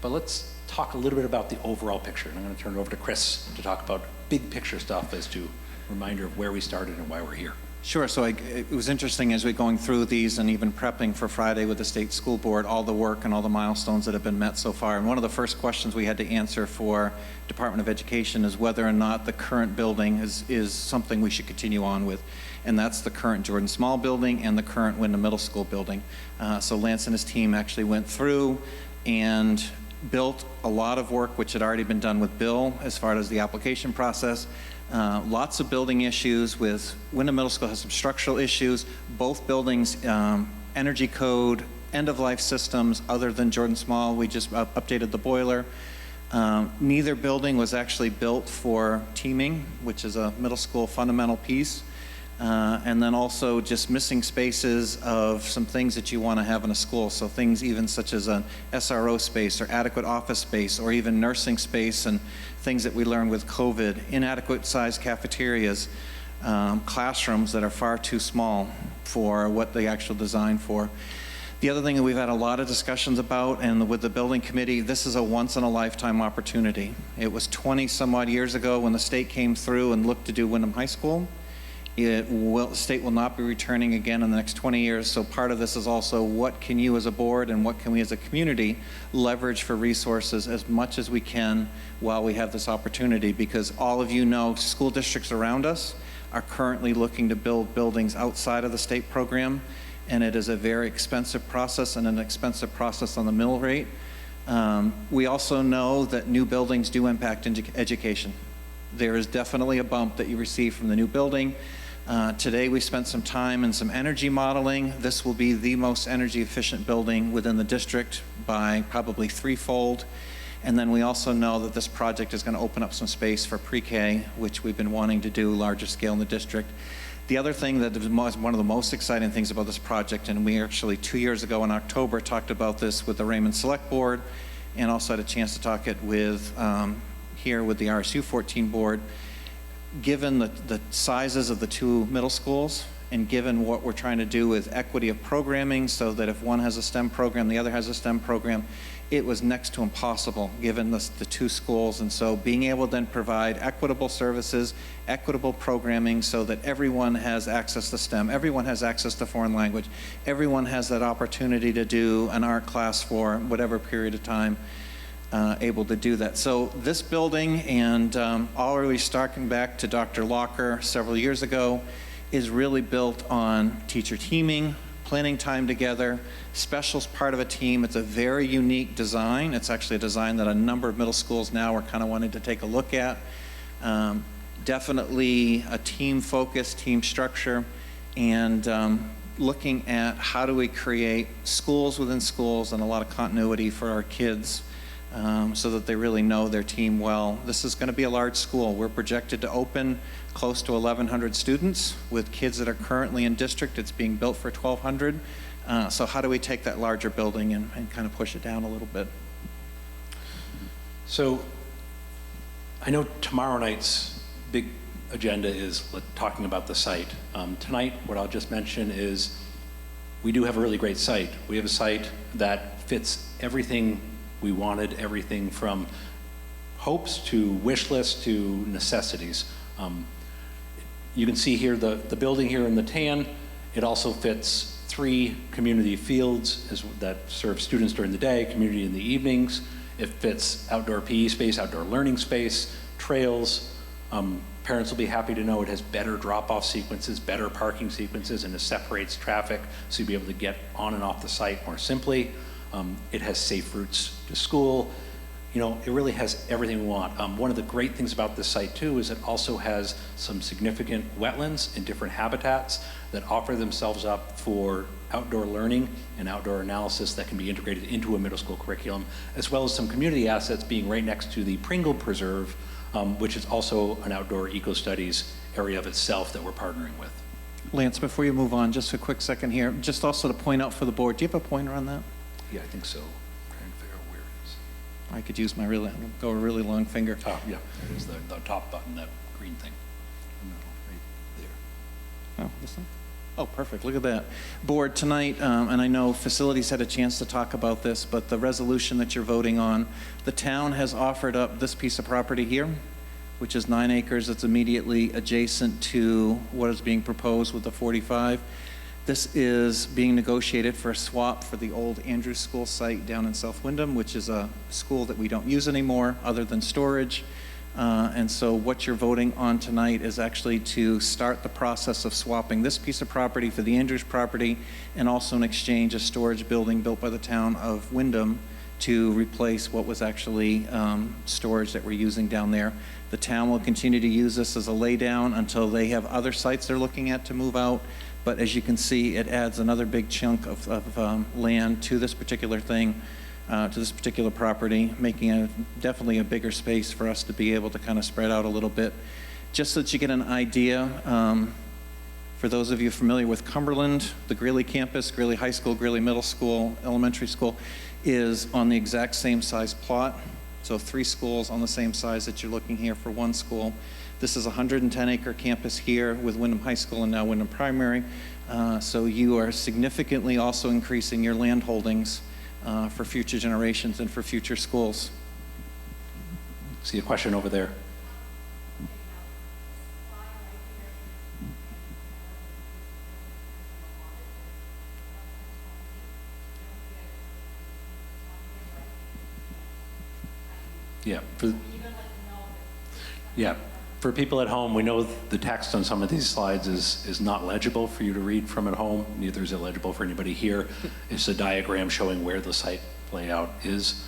But let's talk a little bit about the overall picture. And I'm going to turn it over to Chris to talk about big picture stuff as to a reminder of where we started and why we're here. Sure. So it was interesting as we're going through these and even prepping for Friday with the state school board, all the work and all the milestones that have been met so far. And one of the first questions we had to answer for Department of Education is whether or not the current building is something we should continue on with. And that's the current Jordan Small building and the current Wyndham Middle School building. So Lance and his team actually went through and built a lot of work which had already been done with Bill as far as the application process. Lots of building issues with Wyndham Middle School has some structural issues. Both buildings, energy code, end-of-life systems other than Jordan Small. We just updated the boiler. Neither building was actually built for teaming, which is a middle school fundamental piece. And then also just missing spaces of some things that you want to have in a school. So things even such as an SRO space or adequate office space or even nursing space and things that we learned with COVID, inadequate sized cafeterias, classrooms that are far too small for what they actually designed for. The other thing that we've had a lot of discussions about, and with the building committee, this is a once-in-a-lifetime opportunity. It was 20 some odd years ago when the state came through and looked to do Wyndham High School. State will not be returning again in the next 20 years, so part of this is also what can you as a board and what can we as a community leverage for resources as much as we can while we have this opportunity, because all of you know school districts around us are currently looking to build buildings outside of the state program, and it is a very expensive process and an expensive process on the mill rate. We also know that new buildings do impact education. There is definitely a bump that you receive from the new building. Today we spent some time in some energy modeling. This will be the most energy efficient building within the district by probably threefold. And then we also know that this project is going to open up some space for pre-K, which we've been wanting to do larger scale in the district. The other thing that is one of the most exciting things about this project, and we actually 2 years ago in October talked about this with the Raymond Select Board, and also had a chance to talk it with here with the RSU 14 board. Given the sizes of the two middle schools, and given what we're trying to do with equity of programming, so that if one has a STEM program, the other has a STEM program, it was next to impossible given the two schools. And so being able to then provide equitable services, equitable programming, so that everyone has access to STEM, everyone has access to foreign language, everyone has that opportunity to do an art class for whatever period of time, able to do that. So this building, and already starting back to Dr. Locker several years ago, is really built on teacher teaming, planning time together. Special's part of a team. It's a very unique design. It's actually a design that a number of middle schools now are kind of wanting to take a look at. Definitely a team-focused team structure, and looking at how do we create schools within schools and a lot of continuity for our kids, so that they really know their team well. This is going to be a large school. We're projected to open close to 1,100 students with kids that are currently in district. It's being built for 1,200. So how do we take that larger building and kind of push it down a little bit? So I know tomorrow night's big agenda is talking about the site. Tonight, what I'll just mention is we do have a really great site. We have a site that fits everything we wanted, everything from hopes to wish lists to necessities. You can see here the building here in the tan. It also fits 3 community fields that serve students during the day, community in the evenings. It fits outdoor PE space, outdoor learning space, trails. Parents will be happy to know it has better drop-off sequences, better parking sequences, and it separates traffic so you'll be able to get on and off the site more simply. It has safe routes to school. You know, it really has everything we want. One of the great things about this site too is it also has some significant wetlands and different habitats that offer themselves up for outdoor learning and outdoor analysis that can be integrated into a middle school curriculum, as well as some community assets being right next to the Pringle Preserve, which is also an outdoor eco-studies area of itself that we're partnering with. Lance, before you move on, just a quick second here, just also to point out for the board, do you have a pointer on that? Yeah, I think so. Trying to figure out where it is. I could use my go a really long finger. Oh, yeah, there it is, the top button, that green thing. No, right there. Oh, this thing? Oh, perfect. Look at that. Board, tonight, and I know facilities had a chance to talk about this, but the resolution that you're voting on, the town has offered up this piece of property here, which is 9 acres. It's immediately adjacent to what is being proposed with the 45. This is being negotiated for a swap for the old Andrews School site down in South Windham, which is a school that we don't use anymore other than storage. And so what you're voting on tonight is actually to start the process of swapping this piece of property for the Andrews property, and also in exchange a storage building built by the town of Windham to replace what was actually storage that we're using down there. The town will continue to use this as a laydown until they have other sites they're looking at to move out. But as you can see, it adds another big chunk of land to this particular thing, to this particular property, making definitely a bigger space for us to be able to kind of spread out a little bit. Just so that you get an idea, for those of you familiar with Cumberland, the Greeley campus, Greeley High School, Greeley Middle School, Elementary School, is on the exact same size plot. So 3 schools on the same size that you're looking here for 1 school. This is a 110-acre campus here with Windham High School and now Windham Primary. So you are significantly also increasing your land holdings for future generations and for future schools. See a question over there. Yeah. Yeah. For people at home, we know the text on some of these slides is not legible for you to read from at home. Neither is it legible for anybody here. It's a diagram showing where the site layout is.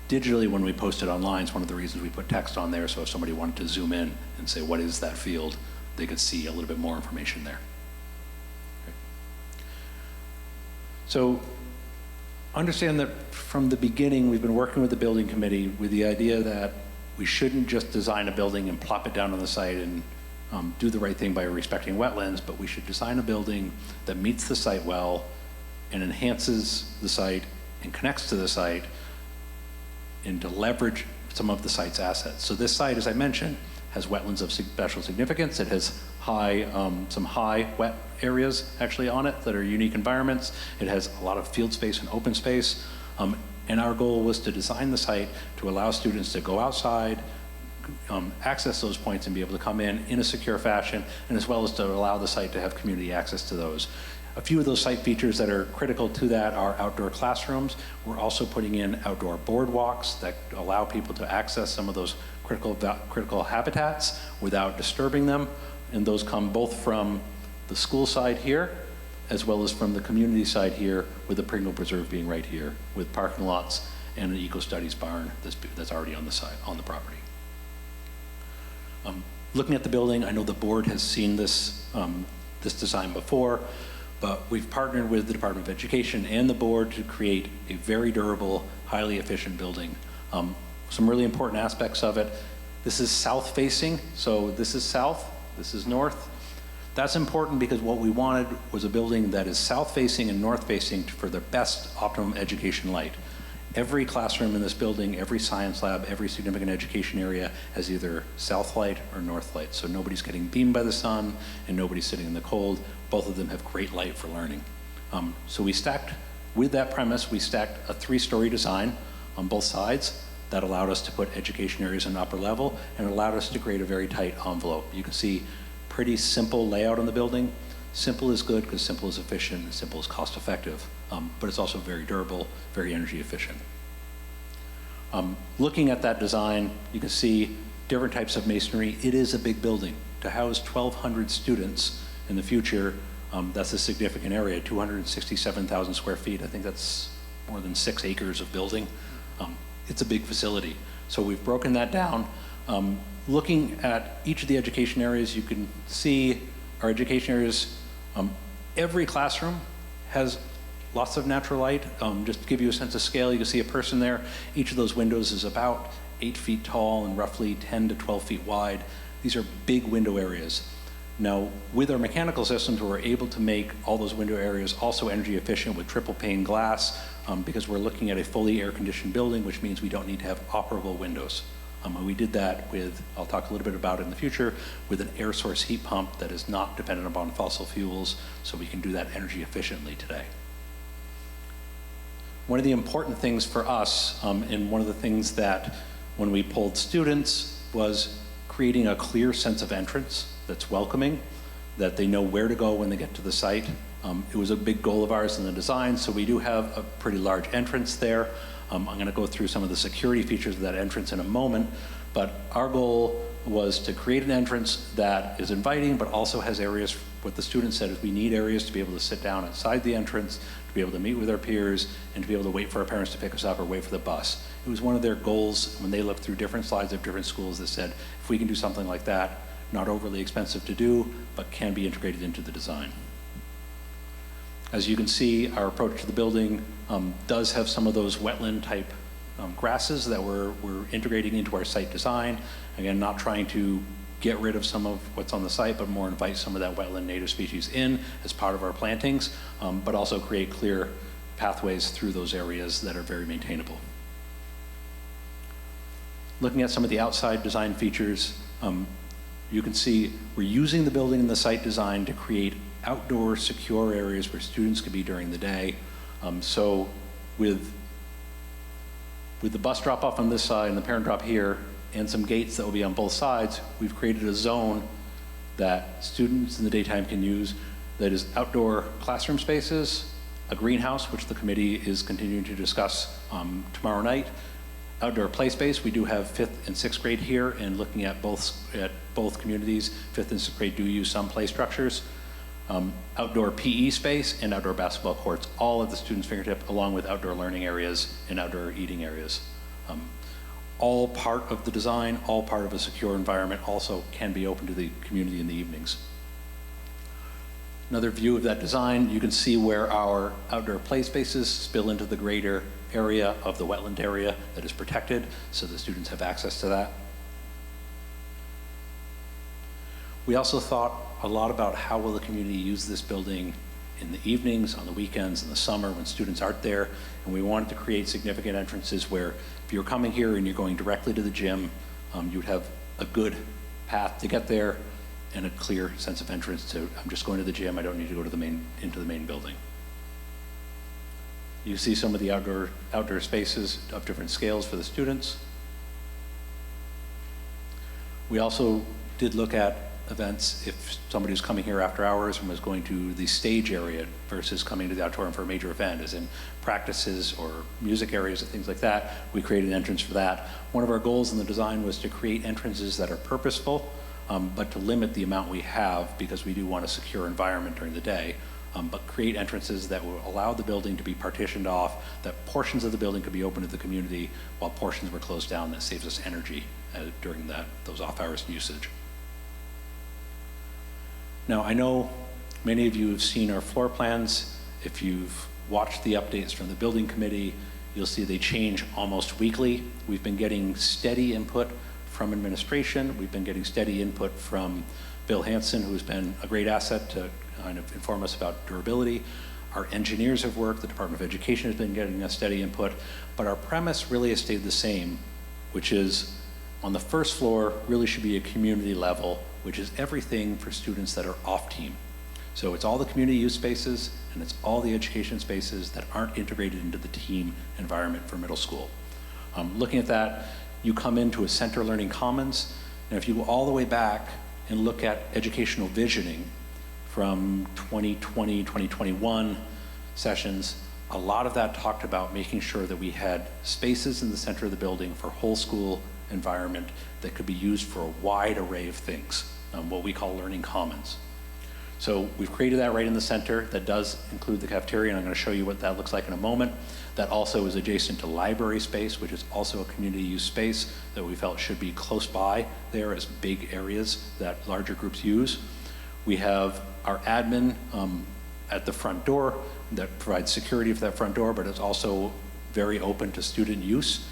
Digitally, when we post it online, it's one of the reasons we put text on there, so if somebody wanted to zoom in and say, what is that field, they could see a little bit more information there. Okay. So understand that from the beginning, we've been working with the building committee with the idea that we shouldn't just design a building and plop it down on the site and do the right thing by respecting wetlands, but we should design a building that meets the site well and enhances the site and connects to the site and to leverage some of the site's assets. So this site, as I mentioned, has wetlands of special significance. It has some high wet areas actually on it that are unique environments. It has a lot of field space and open space. And our goal was to design the site to allow students to go outside, access those points and be able to come in a secure fashion, and as well as to allow the site to have community access to those. A few of those site features that are critical to that are outdoor classrooms. We're also putting in outdoor boardwalks that allow people to access some of those critical habitats without disturbing them. And those come both from the school side here, as well as from the community side here, with the Pringle Preserve being right here, with parking lots and an eco-studies barn that's already on the side, on the property. Looking at the building, I know the board has seen this, this design before, but we've partnered with the Department of Education and the board to create a very durable, highly efficient building. Some really important aspects of it. This is south-facing, so this is south, this is north. That's important because what we wanted was a building that is south-facing and north-facing for the best optimum education light. Every classroom in this building, every science lab, every significant education area has either south light or north light. So nobody's getting beamed by the sun and nobody's sitting in the cold. Both of them have great light for learning. So we stacked, with that premise, we stacked a 3-story design on both sides that allowed us to put education areas in upper level and allowed us to create a very tight envelope. You can see pretty simple layout on the building. Simple is good because simple is efficient and simple is cost effective, but it's also very durable, very energy efficient. Looking at that design, you can see different types of masonry. It is a big building. To house 1,200 students in the future, that's a significant area, 267,000 square feet. I think that's more than 6 acres of building. It's a big facility. So we've broken that down. Looking at each of the education areas, you can see our education areas, every classroom has lots of natural light. Just to give you a sense of scale, you can see a person there. Each of those windows is about 8 feet tall and roughly 10 to 12 feet wide. These are big window areas. Now, with our mechanical systems, we're able to make all those window areas also energy efficient with triple pane glass because we're looking at a fully air-conditioned building, which means we don't need to have operable windows. And we did that with, I'll talk a little bit about it in the future, with an air source heat pump that is not dependent upon fossil fuels, so we can do that energy efficiently today. One of the important things for us, and one of the things that when we polled students, was creating a clear sense of entrance that's welcoming, that they know where to go when they get to the site. It was a big goal of ours in the design, so we do have a pretty large entrance there. I'm going to go through some of the security features of that entrance in a moment, but our goal was to create an entrance that is inviting, but also has areas, what the students said is we need areas to be able to sit down outside the entrance, to be able to meet with our peers, and to be able to wait for our parents to pick us up or wait for the bus. It was one of their goals when they looked through different slides of different schools that said, if we can do something like that, not overly expensive to do, but can be integrated into the design. As you can see, our approach to the building does have some of those wetland type grasses that we're integrating into our site design. Again, not trying to get rid of some of what's on the site, but more invite some of that wetland native species in as part of our plantings, but also create clear pathways through those areas that are very maintainable. Looking at some of the outside design features, you can see we're using the building and the site design to create outdoor secure areas where students could be during the day. So with the bus drop off on this side and the parent drop here and some gates that will be on both sides, we've created a zone that students in the daytime can use that is outdoor classroom spaces, a greenhouse, which the committee is continuing to discuss tomorrow night, Outdoor play space, we do have 5th and 6th grade here, and looking at both communities, 5th and 6th grade do use some play structures. Outdoor PE space and outdoor basketball courts, all at the student's fingertip, along with outdoor learning areas and outdoor eating areas. All part of the design, all part of a secure environment, also can be open to the community in the evenings. Another view of that design, you can see where our outdoor play spaces spill into the greater area of the wetland area that is protected, so the students have access to that. We also thought a lot about how will the community use this building in the evenings, on the weekends, in the summer when students aren't there, and we wanted to create significant entrances where if you're coming here and you're going directly to the gym, you would have a good path to get there and a clear sense of entrance to, I'm just going to the gym, I don't need to go to into the main building. You see some of the outdoor spaces of different scales for the students. We also did look at events if somebody was coming here after hours and was going to the stage area versus coming to the auditorium for a major event, as in practices or music areas and things like that. We created an entrance for that. One of our goals in the design was to create entrances that are purposeful, but to limit the amount we have because we do want a secure environment during the day. But create entrances that will allow the building to be partitioned off, that portions of the building could be open to the community while portions were closed down. That saves us energy during those off-hours usage. Now, I know many of you have seen our floor plans. If you've watched the updates from the building committee, you'll see they change almost weekly. We've been getting steady input from administration. We've been getting steady input from Bill Hansen, who's been a great asset to kind of inform us about durability. Our engineers have worked, the Department of Education has been getting us steady input, but our premise really has stayed the same, which is on the first floor really should be a community level, which is everything for students that are off team. So it's all the community use spaces and it's all the education spaces that aren't integrated into the team environment for middle school. Looking at that, you come into a center learning commons, and if you go all the way back and look at educational visioning from 2020, 2021 sessions, a lot of that talked about making sure that we had spaces in the center of the building for whole school environment that could be used for a wide array of things, what we call learning commons. So we've created that right in the center. That does include the cafeteria, and I'm going to show you what that looks like in a moment. That also is adjacent to library space, which is also a community use space that we felt should be close by there as big areas that larger groups use. We have our admin at the front door that provides security for that front door, but it's also very open to student use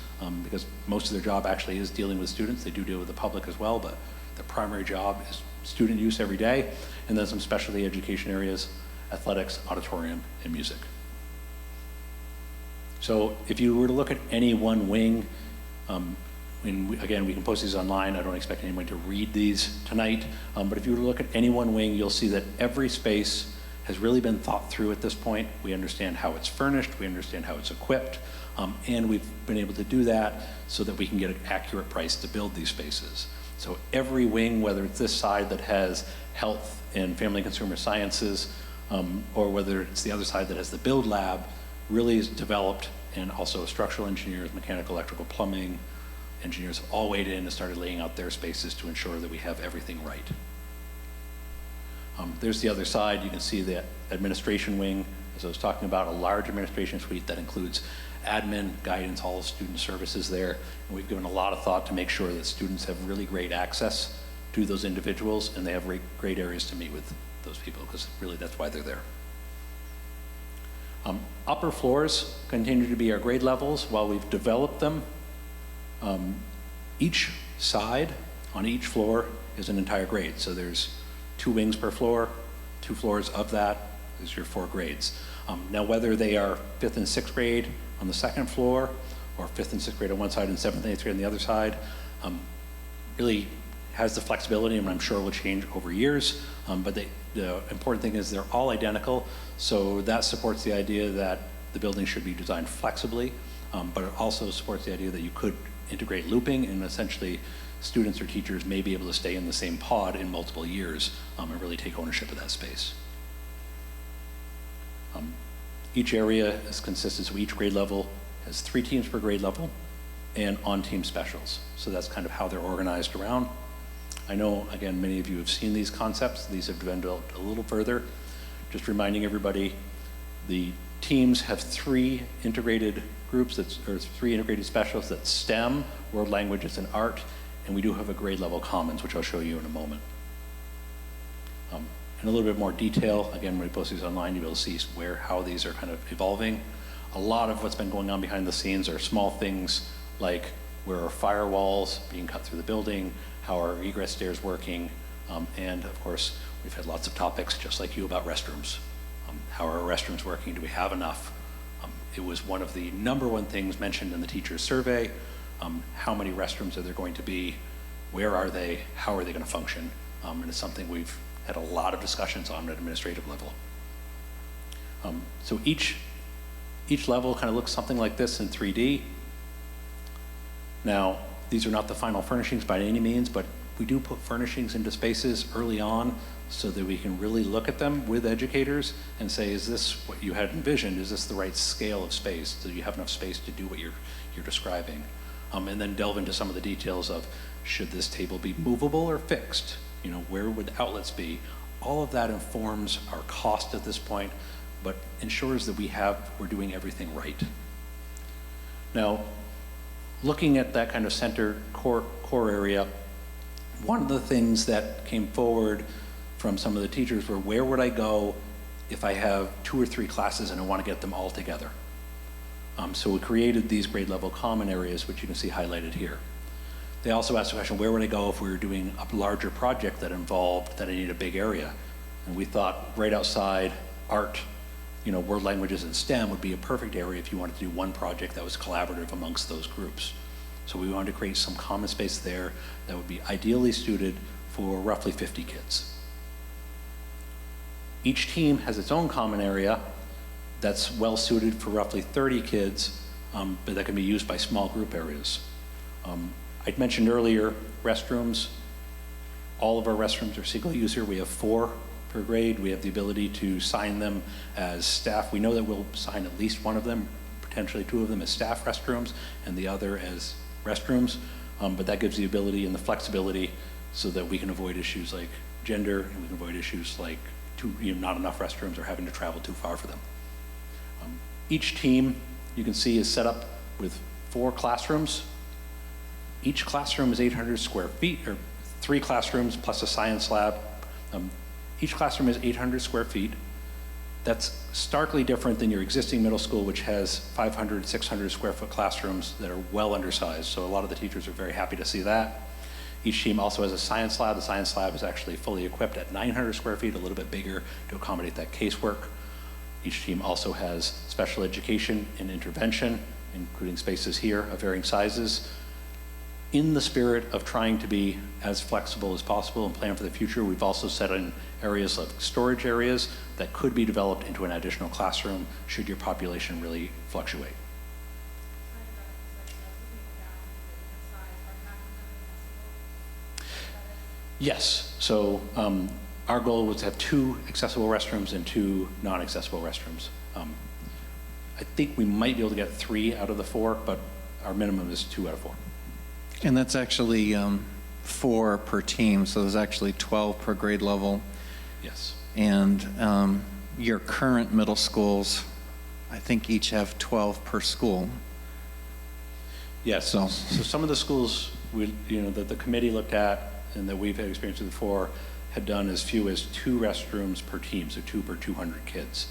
because most of their job actually is dealing with students. They do deal with the public as well, but their primary job is student use every day. And then some specialty education areas, athletics, auditorium, and music. So if you were to look at any one wing, again, we can post these online. I don't expect anyone to read these tonight. But if you were to look at any one wing, you'll see that every space has really been thought through at this point. We understand how it's furnished. We understand how it's equipped. And we've been able to do that so that we can get an accurate price to build these spaces. So every wing, whether it's this side that has health and family consumer sciences, or whether it's the other side that has the build lab, really is developed, and also structural engineers, mechanical, electrical, plumbing, engineers have all weighed in and started laying out their spaces to ensure that we have everything right. There's the other side. You can see the administration wing, as I was talking about, a large administration suite that includes admin, guidance, all student services there. And we've given a lot of thought to make sure that students have really great access to those individuals and they have great areas to meet with those people, because really that's why they're there. Upper floors continue to be our grade levels while we've developed them. Each side on each floor is an entire grade. So there's 2 wings per floor, 2 floors of that is your 4 grades. Now whether they are 5th and 6th grade on the 2nd floor or 5th and 6th grade on one side and 7th and 8th grade on the other side, really has the flexibility, and I'm sure will change over years, but the important thing is they're all identical, so that supports the idea that the building should be designed flexibly, but it also supports the idea that you could integrate looping, and essentially students or teachers may be able to stay in the same pod in multiple years and really take ownership of that space. Each area is consistent, so each grade level has 3 teams per grade level. and on-team specials. So that's kind of how they're organized around. I know, again, many of you have seen these concepts. These have been developed a little further. Just reminding everybody, the teams have 3 integrated groups, or 3 integrated specials: that's STEM, world languages, and art. And we do have a grade level commons, which I'll show you in a moment. In a little bit more detail, again, when we post these online, you'll be able to see how these are kind of evolving. A lot of what's been going on behind the scenes are small things like where are firewalls being cut through the building, how are egress stairs working, and of course, we've had lots of topics, just like you, about restrooms. How are our restrooms working? Do we have enough? It was one of the #1 things mentioned in the teacher's survey. How many restrooms are there going to be? Where are they? How are they going to function? And it's something we've had a lot of discussions on at administrative level. So each level kind of looks something like this in 3D. Now, these are not the final furnishings by any means, but we do put furnishings into spaces early on so that we can really look at them with educators and say, is this what you had envisioned? Is this the right scale of space? Do you have enough space to do what you're describing? And then delve into some of the details of, should this table be movable or fixed? You know, where would the outlets be? All of that informs our cost at this point, but ensures that we're doing everything right. Now, looking at that kind of center core area, one of the things that came forward from some of the teachers were, where would I go if I have 2 or 3 classes and I want to get them all together? So we created these grade level common areas, which you can see highlighted here. They also asked the question, where would I go if we were doing a larger project that I need a big area? And we thought right outside art, world languages and STEM would be a perfect area if you wanted to do one project that was collaborative amongst those groups. So we wanted to create some common space there that would be ideally suited for roughly 50 kids. Each team has its own common area that's well suited for roughly 30 kids, but that can be used by small group areas. I'd mentioned earlier restrooms. All of our restrooms are single user. We have 4 per grade. We have the ability to sign them as staff. We know that we'll sign at least one of them, potentially 2 of them as staff restrooms and the other as restrooms, but that gives the ability and the flexibility so that we can avoid issues like gender, and we can avoid issues like not enough restrooms or having to travel too far for them. Each team, you can see, is set up with 4 classrooms. Each classroom is 800 square feet, or 3 classrooms plus a science lab. Each classroom is 800 square feet. That's starkly different than your existing middle school, which has 500, 600 square foot classrooms that are well undersized. So a lot of the teachers are very happy to see that. Each team also has a science lab. The science lab is actually fully equipped at 900 square feet, a little bit bigger to accommodate that casework. Each team also has special education and intervention, including spaces here of varying sizes. In the spirit of trying to be as flexible as possible and plan for the future, we've also set in areas of storage areas that could be developed into an additional classroom should your population really fluctuate. Yes, so our goal was to have 2 accessible restrooms and 2 non-accessible restrooms. I think we might be able to get 3 out of the 4, but our minimum is 2 out of 4. And that's actually 4 per team, so there's actually 12 per grade level. Yes. And your current middle schools, I think each have 12 per school. Yes, so some of the schools that the committee looked at and that we've had experience with before had done as few as 2 restrooms per team, so 2 per 200 kids.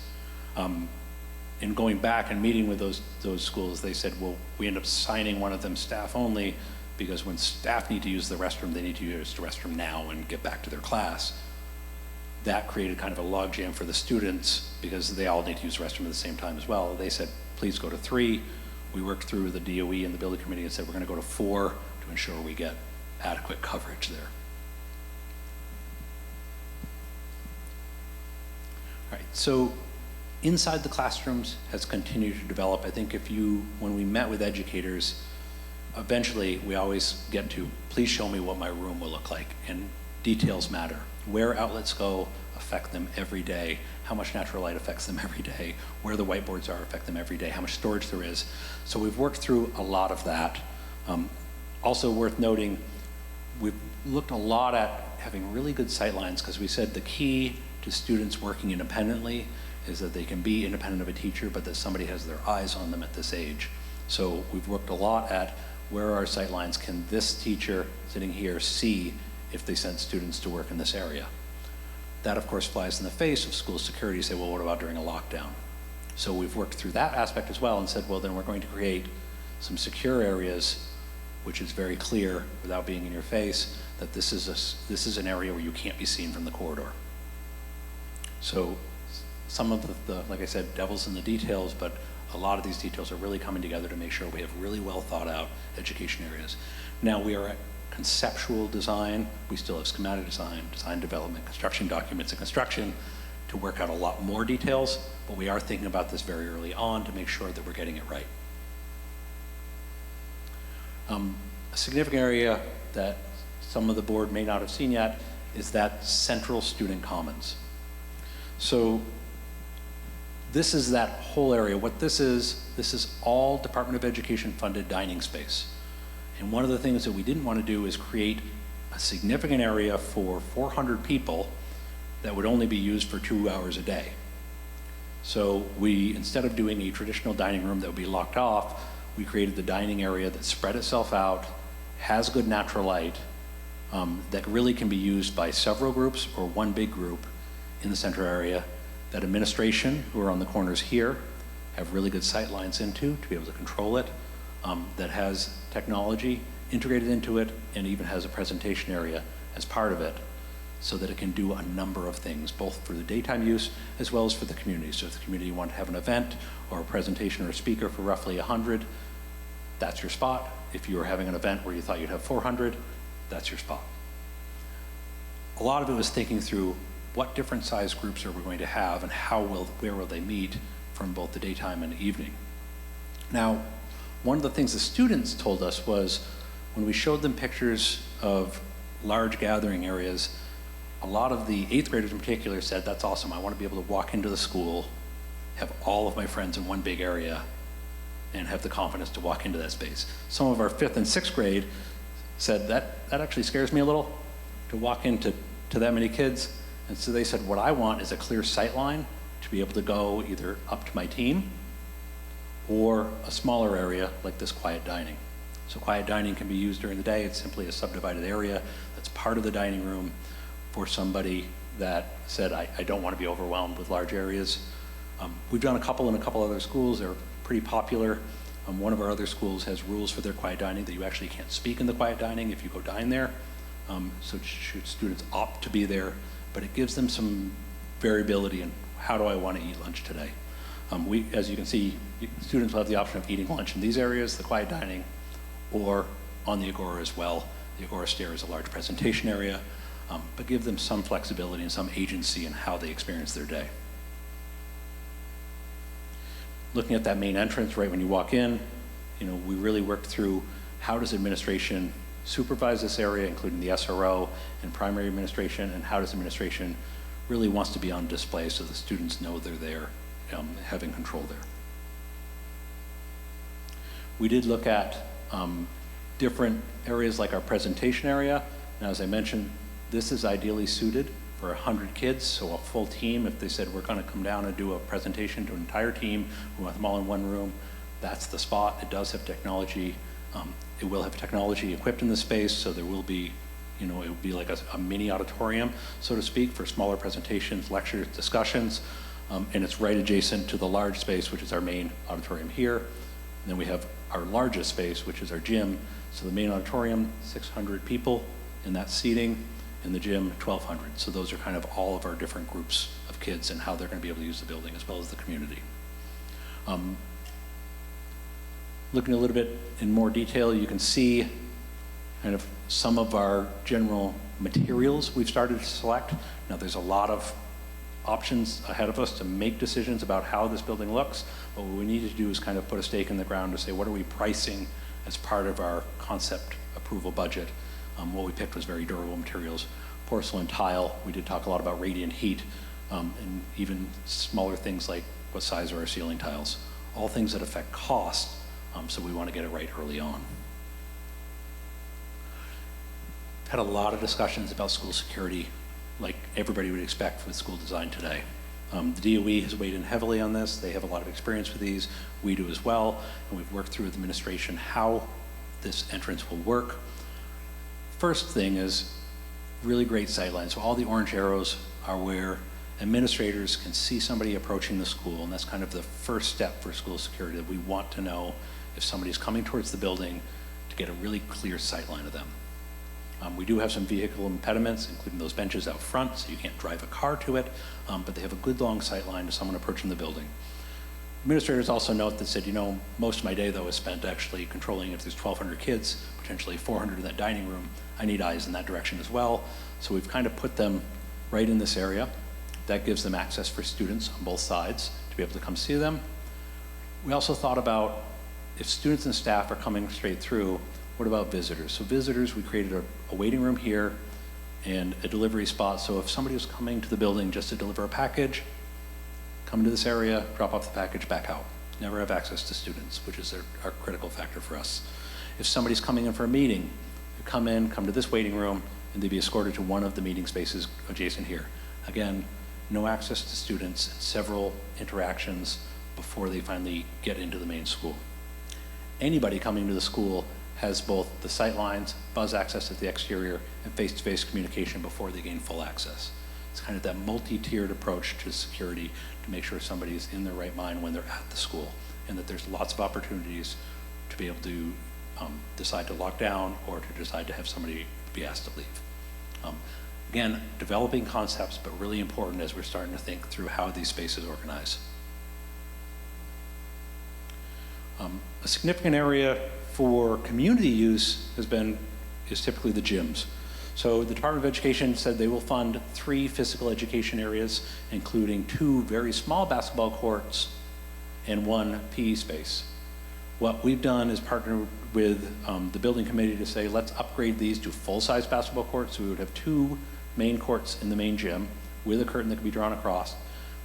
In going back and meeting with those schools, they said, well, we end up signing one of them staff only, because when staff need to use the restroom, they need to use the restroom now and get back to their class. That created kind of a logjam for the students because they all need to use the restroom at the same time as well. They said, please go to 3. We worked through the DOE and the building committee and said, we're gonna go to 4 to ensure we get adequate coverage there. All right, so inside the classrooms has continued to develop. I think when we met with educators, eventually we always get to, please show me what my room will look like, and details matter. Where outlets go affect them every day, how much natural light affects them every day, where the whiteboards are affect them every day, how much storage there is. So we've worked through a lot of that. Also worth noting, we've looked a lot at having really good sightlines, because we said the key to students working independently is that they can be independent of a teacher, but that somebody has their eyes on them at this age. So we've worked a lot at where are our sightlines. Can this teacher sitting here see if they send students to work in this area? That, of course, flies in the face of school security. Say, well, what about during a lockdown? So we've worked through that aspect as well and said, well, then we're going to create some secure areas, which is very clear without being in your face, that this is an area where you can't be seen from the corridor. So some of the, like I said, devil's in the details, but a lot of these details are really coming together to make sure we have really well thought out education areas. Now we are at conceptual design. We still have schematic design, design development, construction documents, and construction to work out a lot more details, but we are thinking about this very early on to make sure that we're getting it right. A significant area that some of the board may not have seen yet is that central student commons. So this is that whole area. What this is all Department of Education funded dining space. And one of the things that we didn't want to do is create a significant area for 400 people that would only be used for 2 hours a day. So we, instead of doing a traditional dining room that would be locked off, we created the dining area that spread itself out, has good natural light, that really can be used by several groups or one big group in the center area, that administration, who are on the corners here, have really good sight lines into to be able to control it, that has technology integrated into it and even has a presentation area as part of it so that it can do a number of things, both for the daytime use as well as for the community. So if the community want to have an event or a presentation or a speaker for roughly 100, that's your spot. If you were having an event where you thought you'd have 400, that's your spot. A lot of it was thinking through what different size groups are we going to have and where will they meet from both the daytime and the evening. Now, one of the things the students told us was when we showed them pictures of large gathering areas, a lot of the 8th graders in particular said, that's awesome, I want to be able to walk into the school, have all of my friends in one big area, and have the confidence to walk into that space. Some of our 5th and 6th grade said, that actually scares me a little, to walk into that many kids. And so they said, what I want is a clear sight line to be able to go either up to my team or a smaller area like this quiet dining. So quiet dining can be used during the day. It's simply a subdivided area that's part of the dining room for somebody that said, I don't want to be overwhelmed with large areas. We've done a couple in a couple other schools. They're pretty popular. One of our other schools has rules for their quiet dining that you actually can't speak in the quiet dining if you go dine there. So should students opt to be there, but it gives them some variability in how do I want to eat lunch today. As you can see, students will have the option of eating lunch in these areas, the quiet dining, or on the Agora as well. The Agora stair is a large presentation area, but give them some flexibility and some agency in how they experience their day. Looking at that main entrance right when you walk in, we really worked through how does administration supervise this area, including the SRO and primary administration, and how does administration really wants to be on display so the students know they're there, having control there. We did look at different areas like our presentation area. Now, as I mentioned, this is ideally suited for 100 kids, so a full team. If they said we're going to come down and do a presentation to an entire team, we want them all in one room, that's the spot. It does have technology. It will have technology equipped in the space, so there will be, it will be like a mini auditorium, so to speak, for smaller presentations, lectures, discussions, and it's right adjacent to the large space, which is our main auditorium here. And then we have our largest space, which is our gym. So the main auditorium, 600 people in that seating, and the gym, 1,200. So those are kind of all of our different groups of kids and how they're going to be able to use the building as well as the community. Looking a little bit in more detail, you can see kind of some of our general materials we've started to select. Now there's a lot of options ahead of us to make decisions about how this building looks, but what we need to do is kind of put a stake in the ground to say, what are we pricing as part of our concept approval budget? What we picked was very durable materials. Porcelain tile, we did talk a lot about radiant heat, and even smaller things like what size are our ceiling tiles. All things that affect cost, so we want to get it right early on. had a lot of discussions about school security, like everybody would expect with school design today. The DOE has weighed in heavily on this. They have a lot of experience with these. We do as well. And we've worked through with administration how this entrance will work. First thing is really great sightlines. So all the orange arrows are where administrators can see somebody approaching the school, and that's kind of the first step for school security, that we want to know if somebody's coming towards the building to get a really clear sightline of them. We do have some vehicle impediments, including those benches out front, so you can't drive a car to it, but they have a good long sight line to someone approaching the building. Administrators also note that said, you know, most of my day, though, is spent actually controlling if there's 1,200 kids, potentially 400 in that dining room. I need eyes in that direction as well. So we've kind of put them right in this area. That gives them access for students on both sides to be able to come see them. We also thought about if students and staff are coming straight through, what about visitors? So visitors, we created a waiting room here and a delivery spot. So if somebody was coming to the building just to deliver a package, come to this area, drop off the package, back out. Never have access to students, which is our critical factor for us. If somebody's coming in for a meeting, they come to this waiting room, and they'd be escorted to one of the meeting spaces adjacent here. Again, no access to students, and several interactions before they finally get into the main school. Anybody coming to the school has both the sight lines, buzz access at the exterior, and face-to-face communication before they gain full access. It's kind of that multi-tiered approach to security to make sure somebody is in their right mind when they're at the school, and that there's lots of opportunities to be able to decide to lock down or to decide to have somebody be asked to leave. Again, developing concepts, but really important as we're starting to think through how these spaces organize. A significant area for community use is typically the gyms. So the Department of Education said they will fund 3 physical education areas, including 2 very small basketball courts and 1 PE space. What we've done is partner with the building committee to say, let's upgrade these to full-size basketball courts. So we would have 2 main courts in the main gym with a curtain that can be drawn across.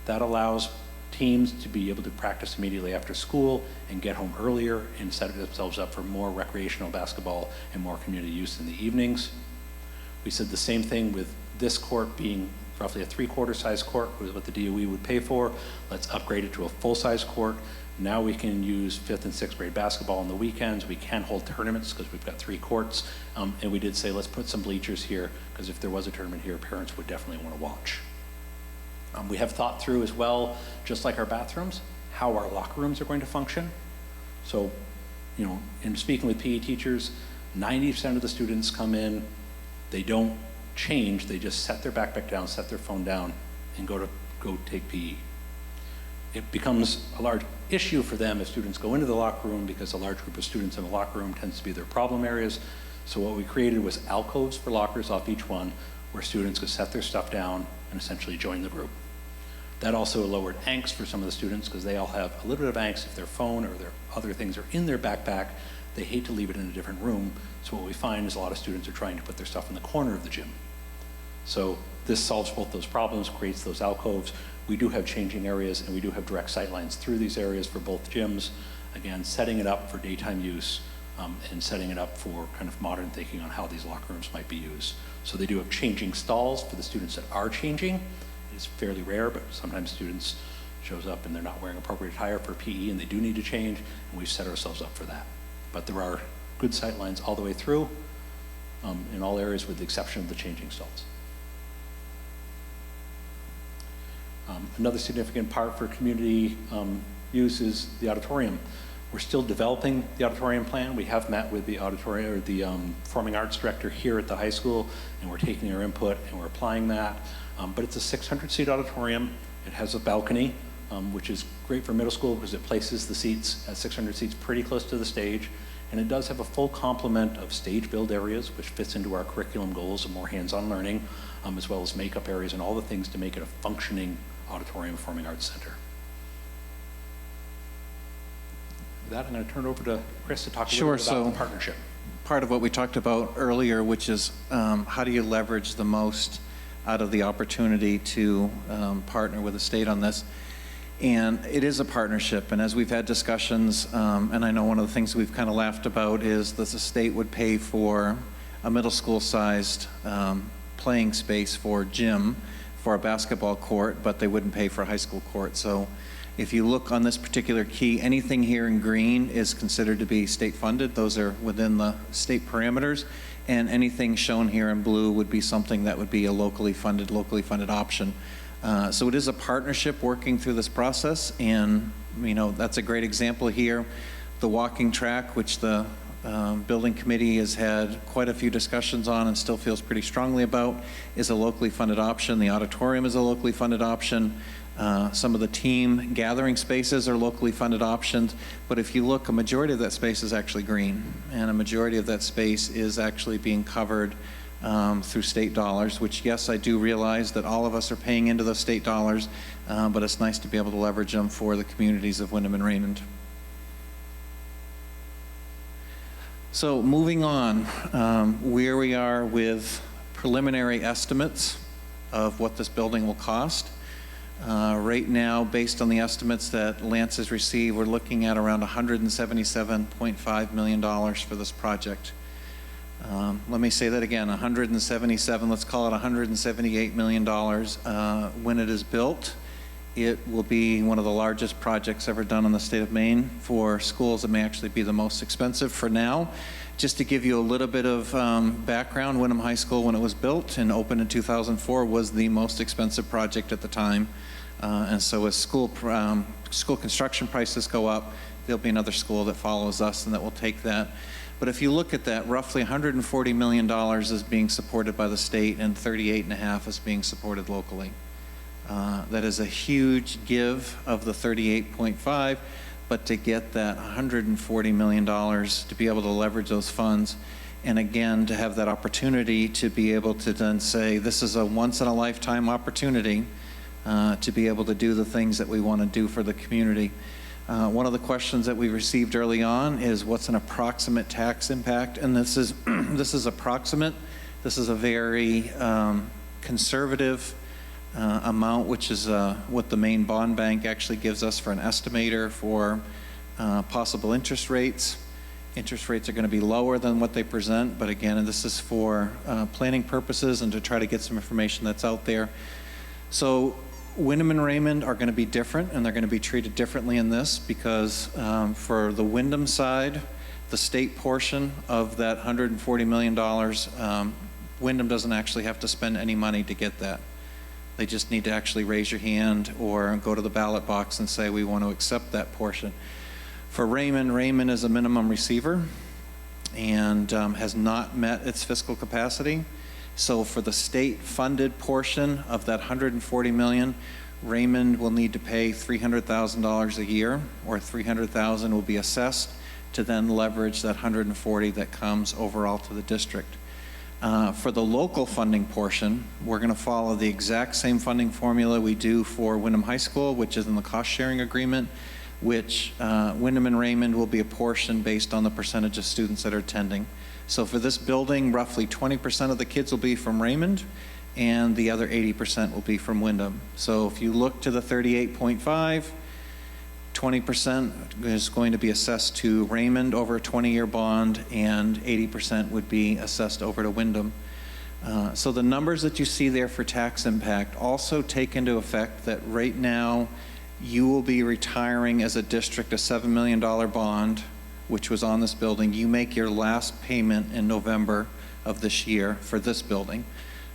That allows teams to be able to practice immediately after school and get home earlier and set themselves up for more recreational basketball and more community use in the evenings. We said the same thing with this court being roughly a 3/4 size court, was what the DOE would pay for. Let's upgrade it to a full-size court. Now we can use 5th and 6th grade basketball on the weekends. We can hold tournaments because we've got 3 courts. And we did say, let's put some bleachers here, because if there was a tournament here, parents would definitely want to watch. We have thought through as well, just like our bathrooms, how our locker rooms are going to function. So, you know, in speaking with PE teachers, 90% of the students come in, they don't change, they just set their backpack down, set their phone down, and go take PE. It becomes a large issue for them if students go into the locker room, because a large group of students in a locker room tends to be their problem areas. So what we created was alcoves for lockers off each one, where students could set their stuff down and essentially join the group. That also lowered angst for some of the students, because they all have a little bit of angst if their phone or their other things are in their backpack. They hate to leave it in a different room. So what we find is a lot of students are trying to put their stuff in the corner of the gym. So this solves both those problems, creates those alcoves. We do have changing areas, and we do have direct sight lines through these areas for both gyms. Again, setting it up for daytime use and setting it up for kind of modern thinking on how these locker rooms might be used. So they do have changing stalls for the students that are changing. It's fairly rare, but sometimes students shows up and they're not wearing appropriate attire for PE and they do need to change, and we've set ourselves up for that. But there are good sight lines all the way through in all areas with the exception of the changing stalls. Another significant part for community use is the auditorium. We're still developing the auditorium plan. We have met with the auditorium, or the performing arts director here at the high school, and we're taking their input and we're applying that. But it's a 600-seat auditorium. It has a balcony, which is great for middle school because it places the seats at 600 seats pretty close to the stage. And it does have a full complement of stage build areas, which fits into our curriculum goals of more hands-on learning, as well as makeup areas and all the things to make it a functioning auditorium performing arts center. With that, I'm going to turn it over to Chris to talk a little bit about the partnership. Part of what we talked about earlier, which is how do you leverage the most out of the opportunity to partner with the state on this. And it is a partnership, and as we've had discussions, and I know one of the things we've kind of laughed about is that the state would pay for a middle school-sized playing space for gym for a basketball court, but they wouldn't pay for a high school court. So if you look on this particular key, anything here in green is considered to be state funded. Those are within the state parameters. And anything shown here in blue would be something that would be a locally funded option. So it is a partnership working through this process, and that's a great example here. The walking track, which the building committee has had quite a few discussions on and still feels pretty strongly about, is a locally funded option. The auditorium is a locally funded option. Some of the team gathering spaces are locally funded options, but if you look, a majority of that space is actually green, and a majority of that space is actually being covered through state dollars, which, yes, I do realize that all of us are paying into those state dollars, but it's nice to be able to leverage them for the communities of Windham and Raymond. So moving on, where we are with preliminary estimates of what this building will cost. Right now, based on the estimates that Lance has received, we're looking at around $177.5 million for this project. Let me say that again, 177, let's call it $178 million. When it is built, it will be one of the largest projects ever done in the state of Maine for schools. It may actually be the most expensive for now. Just to give you a little bit of background, Windham High School, when it was built and opened in 2004, was the most expensive project at the time. And so as school construction prices go up, there'll be another school that follows us and that will take that. But if you look at that, roughly $140 million is being supported by the state and 38.5 is being supported locally. That is a huge give of the 38.5, but to get that $140 million to be able to leverage those funds, and again, to have that opportunity to be able to then say, this is a once-in-a-lifetime opportunity to be able to do the things that we want to do for the community. One of the questions that we received early on is, what's an approximate tax impact? And this is approximate. This is a very conservative amount, which is what the Maine Bond Bank actually gives us for an estimator for possible interest rates. Interest rates are going to be lower than what they present, but again, this is for planning purposes and to try to get some information that's out there. So Windham and Raymond are going to be different, and they're going to be treated differently in this because for the Windham side, the state portion of that $140 million, Windham doesn't actually have to spend any money to get that. They just need to actually raise your hand or go to the ballot box and say, we want to accept that portion. For Raymond, Raymond is a minimum receiver and has not met its fiscal capacity. So for the state-funded portion of that $140 million, Raymond will need to pay $300,000 a year, or $300,000 will be assessed to then leverage that $140 that comes overall to the district. For the local funding portion, we're going to follow the exact same funding formula we do for Windham High School, which is in the cost-sharing agreement, which Windham and Raymond will be a portion based on the percentage of students that are attending. So for this building, roughly 20% of the kids will be from Raymond, and the other 80% will be from Windham. So if you look to the 38.5, 20% is going to be assessed to Raymond over a 20-year bond, and 80% would be assessed over to Windham. So the numbers that you see there for tax impact also take into effect that right now you will be retiring as a district a $7 million bond, which was on this building. You make your last payment in November of this year for this building.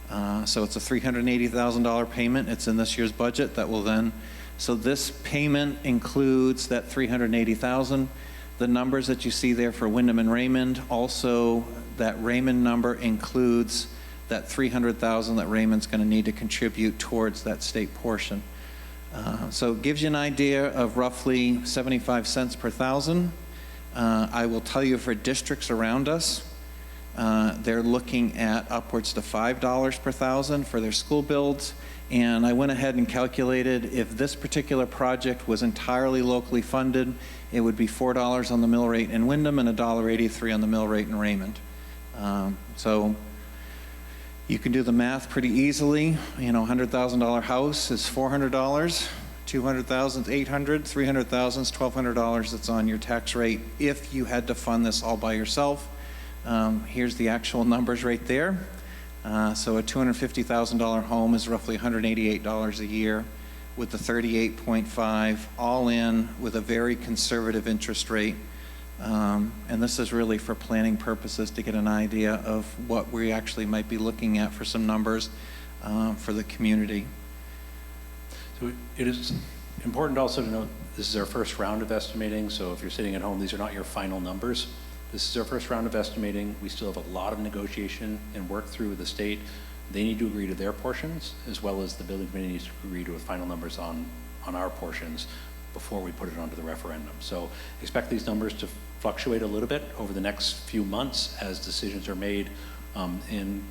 So it's a $380,000 payment. It's in this year's budget that will then, so this payment includes that $380,000. The numbers that you see there for Windham and Raymond, also that Raymond number includes that $300,000 that Raymond's going to need to contribute towards that state portion. So it gives you an idea of roughly 75 cents per thousand. I will tell you for districts around us, they're looking at upwards to $5 per thousand for their school builds. And I went ahead and calculated if this particular project was entirely locally funded, it would be $4 on the mill rate in Windham and $1.83 on the mill rate in Raymond. So you can do the math pretty easily. You know, $100,000 house is $400, $200,000 is $800, $300,000 is $1,200 that's on your tax rate if you had to fund this all by yourself. Here's the actual numbers right there. So a $250,000 home is roughly $188 a year, with the 38.5 all in with a very conservative interest rate. And this is really for planning purposes to get an idea of what we actually might be looking at for some numbers for the community. So it is important also to note this is our first round of estimating, so if you're sitting at home, these are not your final numbers. This is our first round of estimating. We still have a lot of negotiation and work through with the state. They need to agree to their portions, as well as the building committee needs to agree to final numbers on our portions before we put it onto the referendum. So expect these numbers to fluctuate a little bit over the next few months as decisions are made. And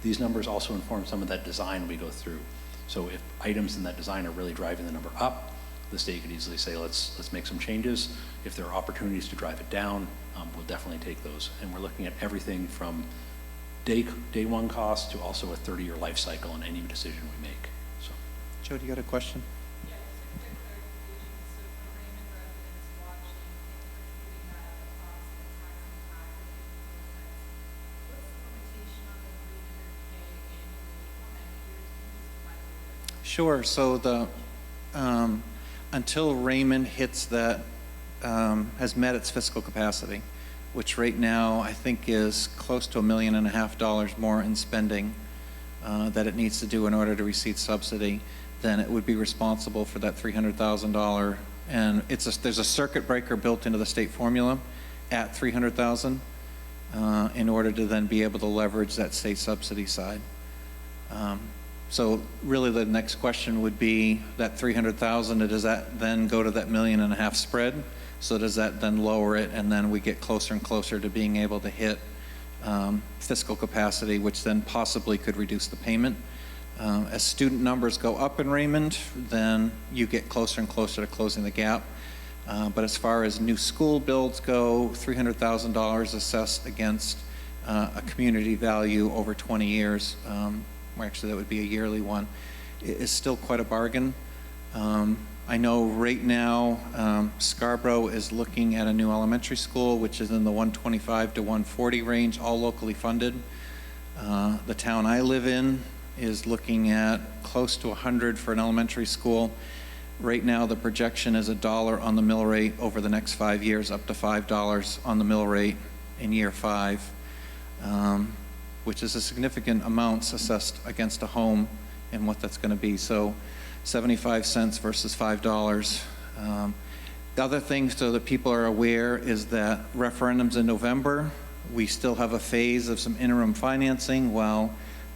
these numbers also inform some of that design we go through. So if items in that design are really driving the number up, the state could easily say, let's make some changes. If there are opportunities to drive it down, we'll definitely take those. And we're looking at everything from day one cost to also a 30-year life cycle in any decision we make. So, Joe, do you got a question? Sure. So the until Raymond hits that has met its fiscal capacity, which right now I think is close to $1.5 million more in spending that it needs to do in order to receive subsidy, then it would be responsible for that $300,000. And there's a circuit breaker built into the state formula at $300,000 in order to then be able to leverage that state subsidy side. So really the next question would be that $300,000, does that then go to that $1.5 million spread? So does that then lower it, and then we get closer and closer to being able to hit fiscal capacity, which then possibly could reduce the payment. As student numbers go up in Raymond, then you get closer and closer to closing the gap. But as far as new school builds go, $300,000 assessed against a community value over 20 years, or actually that would be a yearly one, is still quite a bargain. I know right now Scarborough is looking at a new elementary school, which is in the 125 to 140 range, all locally funded. The town I live in is looking at close to 100 for an elementary school. Right now the projection is $1 on the mill rate over the next 5 years, up to $5 on the mill rate in year 5. Which is a significant amount assessed against a home and what that's going to be. So 75 cents versus $5. The other thing, so that people are aware, is that referendums in November, we still have a phase of some interim financing while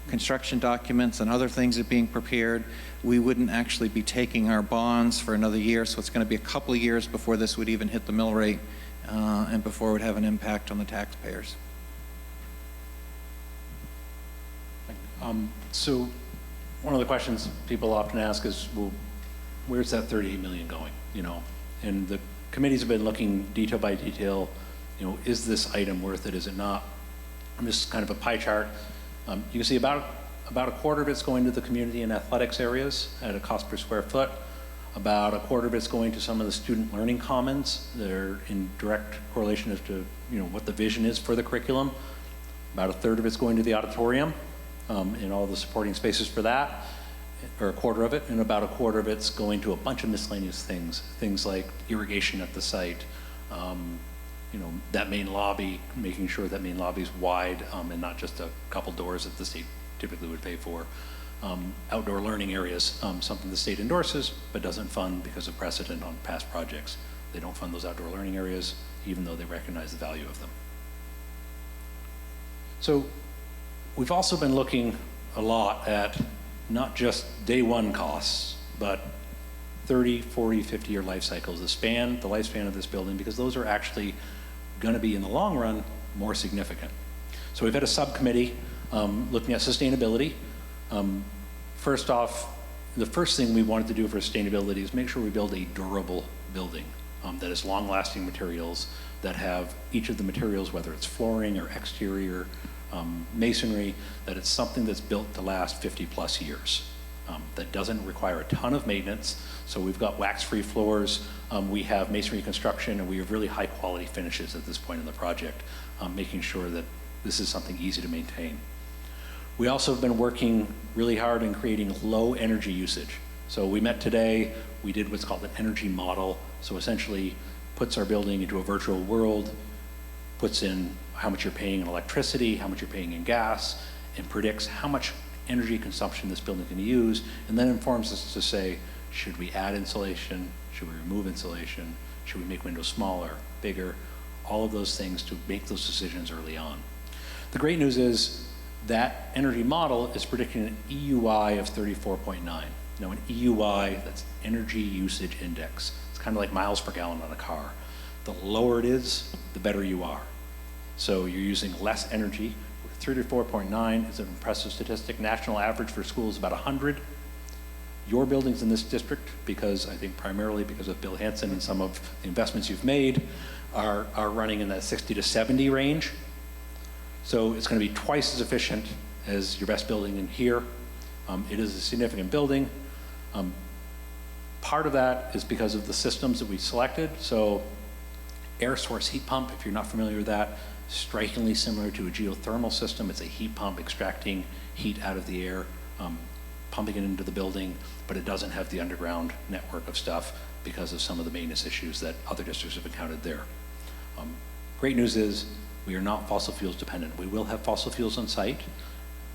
construction documents and other things are being prepared. We wouldn't actually be taking our bonds for another year, so it's going to be a couple of years before this would even hit the mill rate and before it would have an impact on the taxpayers. So one of the questions people often ask is, well, where's that 38 million going? You know, and the committees have been looking detail by detail. You know, is this item worth it? Is it not? And this is kind of a pie chart. You can see about a quarter of it's going to the community and athletics areas at a cost per square foot. About a quarter of it's going to some of the student learning commons. They're in direct correlation as to, you know, what the vision is for the curriculum. About a third of it's going to the auditorium. And all the supporting spaces for that, or a quarter of it, and about a quarter of it's going to a bunch of miscellaneous things like irrigation at the site, you know, that main lobby, making sure that main lobby is wide and not just a couple doors that the state typically would pay for. Outdoor learning areas, something the state endorses but doesn't fund because of precedent on past projects. They don't fund those outdoor learning areas even though they recognize the value of them. So we've also been looking a lot at not just day one costs, but 30, 40, 50-year life cycles, the lifespan of this building, because those are actually going to be, in the long run, more significant. So we've had a subcommittee looking at sustainability. First off, the first thing we wanted to do for sustainability is make sure we build a durable building that has long-lasting materials, that have each of the materials, whether it's flooring or exterior masonry, that it's something that's built to last 50 plus years. that doesn't require a ton of maintenance. So we've got wax-free floors, we have masonry construction, and we have really high-quality finishes at this point in the project, making sure that this is something easy to maintain. We also have been working really hard in creating low energy usage. So we met today, we did what's called an energy model. So essentially puts our building into a virtual world, puts in how much you're paying in electricity, how much you're paying in gas, and predicts how much energy consumption this building can use, and then informs us to say, should we add insulation? Should we remove insulation? Should we make windows smaller, bigger? All of those things to make those decisions early on. The great news is that energy model is predicting an EUI of 34.9. Now an EUI, that's Energy Usage Index. It's kind of like miles per gallon on a car. The lower it is, the better you are. So you're using less energy. 34.9 is an impressive statistic. National average for schools is about 100. Your buildings in this district, because I think primarily because of Bill Hanson and some of the investments you've made, are running in that 60 to 70 range. So it's going to be twice as efficient as your best building in here. It is a significant building. Part of that is because of the systems that we selected. So air source heat pump, if you're not familiar with that, strikingly similar to a geothermal system. It's a heat pump extracting heat out of the air, pumping it into the building, but it doesn't have the underground network of stuff because of some of the maintenance issues that other districts have encountered there. Great news is we are not fossil fuels dependent. We will have fossil fuels on site,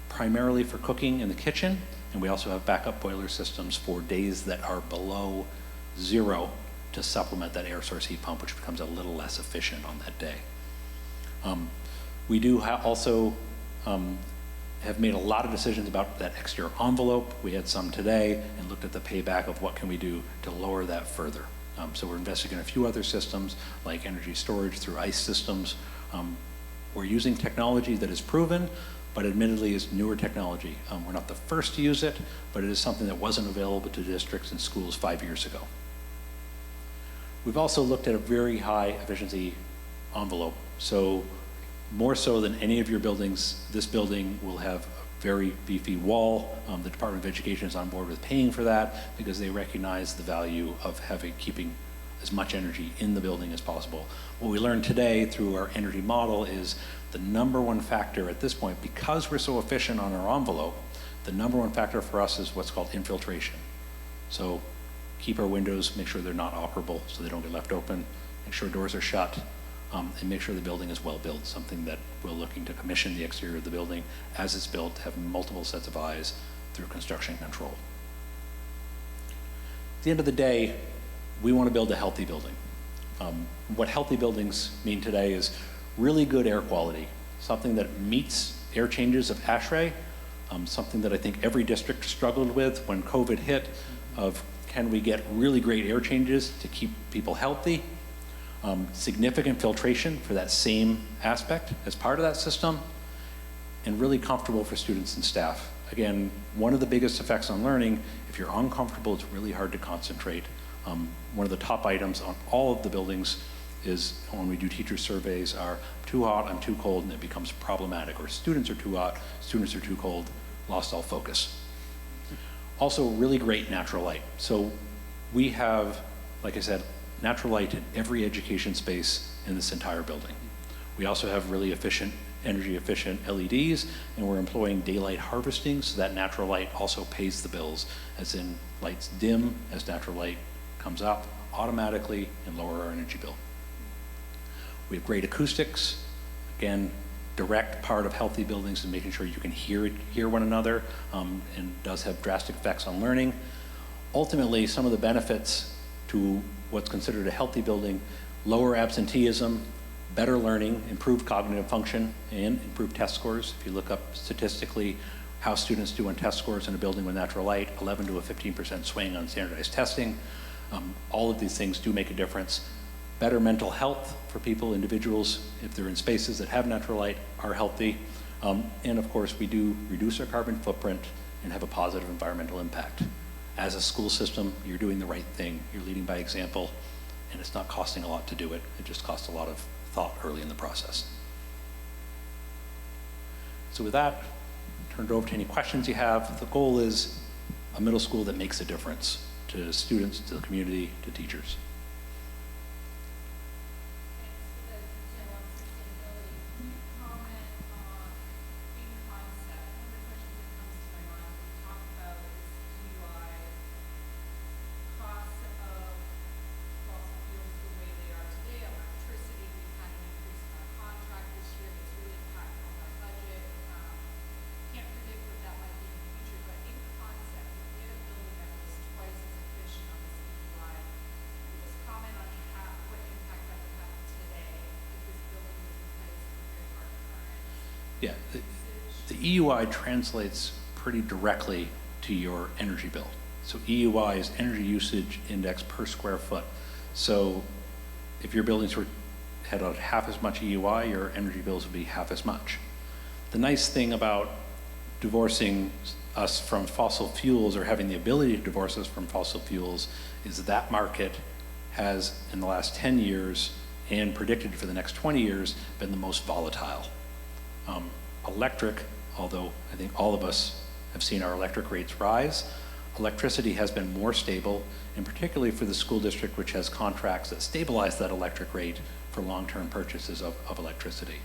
primarily for cooking in the kitchen, and we also have backup boiler systems for days that are below 0 to supplement that air source heat pump, which becomes a little less efficient on that day. We do also have made a lot of decisions about that exterior envelope. We had some today and looked at the payback of what can we do to lower that further. So we're investing in a few other systems like energy storage through ICE systems. We're using technology that is proven, but admittedly is newer technology. We're not the first to use it, but it is something that wasn't available to districts and schools 5 years ago. We've also looked at a very high efficiency envelope. So more so than any of your buildings, this building will have a very beefy wall. The Department of Education is on board with paying for that because they recognize the value of keeping as much energy in the building as possible. What we learned today through our energy model is the #1 factor at this point, because we're so efficient on our envelope, the #1 factor for us is what's called infiltration. So keep our windows, make sure they're not operable so they don't get left open, make sure doors are shut, and make sure the building is well built, something that we're looking to commission the exterior of the building as it's built to have multiple sets of eyes through construction control. At the end of the day, we want to build a healthy building. What healthy buildings mean today is really good air quality, something that meets air changes of ASHRAE, something that I think every district struggled with when COVID hit, of can we get really great air changes to keep people healthy, significant filtration for that same aspect as part of that system, and really comfortable for students and staff. Again, one of the biggest effects on learning, if you're uncomfortable, it's really hard to concentrate. One of the top items on all of the buildings is when we do teacher surveys are too hot, I'm too cold, and it becomes problematic, or students are too hot, students are too cold, lost all focus. Also, really great natural light. So we have, like I said, natural light in every education space in this entire building. We also have really efficient, energy efficient LEDs, and we're employing daylight harvesting so that natural light also pays the bills, as in lights dim as natural light comes up automatically and lower our energy bill. We have great acoustics. Again, direct part of healthy buildings is making sure you can hear one another, and does have drastic effects on learning. Ultimately, some of the benefits to what's considered a healthy building: lower absenteeism, better learning, improved cognitive function, and improved test scores. If you look up statistically how students do on test scores in a building with natural light, 11 to a 15% swing on standardized testing. All of these things do make a difference. Better mental health for people, individuals, if they're in spaces that have natural light, are healthy. And of course, we do reduce our carbon footprint and have a positive environmental impact. As a school system, you're doing the right thing. You're leading by example, and it's not costing a lot to do it. It just costs a lot of thought early in the process. So with that, turn it over to any questions you have. The goal is a middle school that makes a difference to students, to the community, to teachers. Yeah, the EUI translates pretty directly to your energy bill. So EUI is energy usage index per square foot. So if your buildings had half as much EUI, your energy bills would be half as much. The nice thing about divorcing us from fossil fuels, or having the ability to divorce us from fossil fuels, is that market has, in the last 10 years, and predicted for the next 20 years, been the most volatile. Electric, although I think all of us have seen our electric rates rise, electricity has been more stable, and particularly for the school district, which has contracts that stabilize that electric rate for long-term purchases of electricity.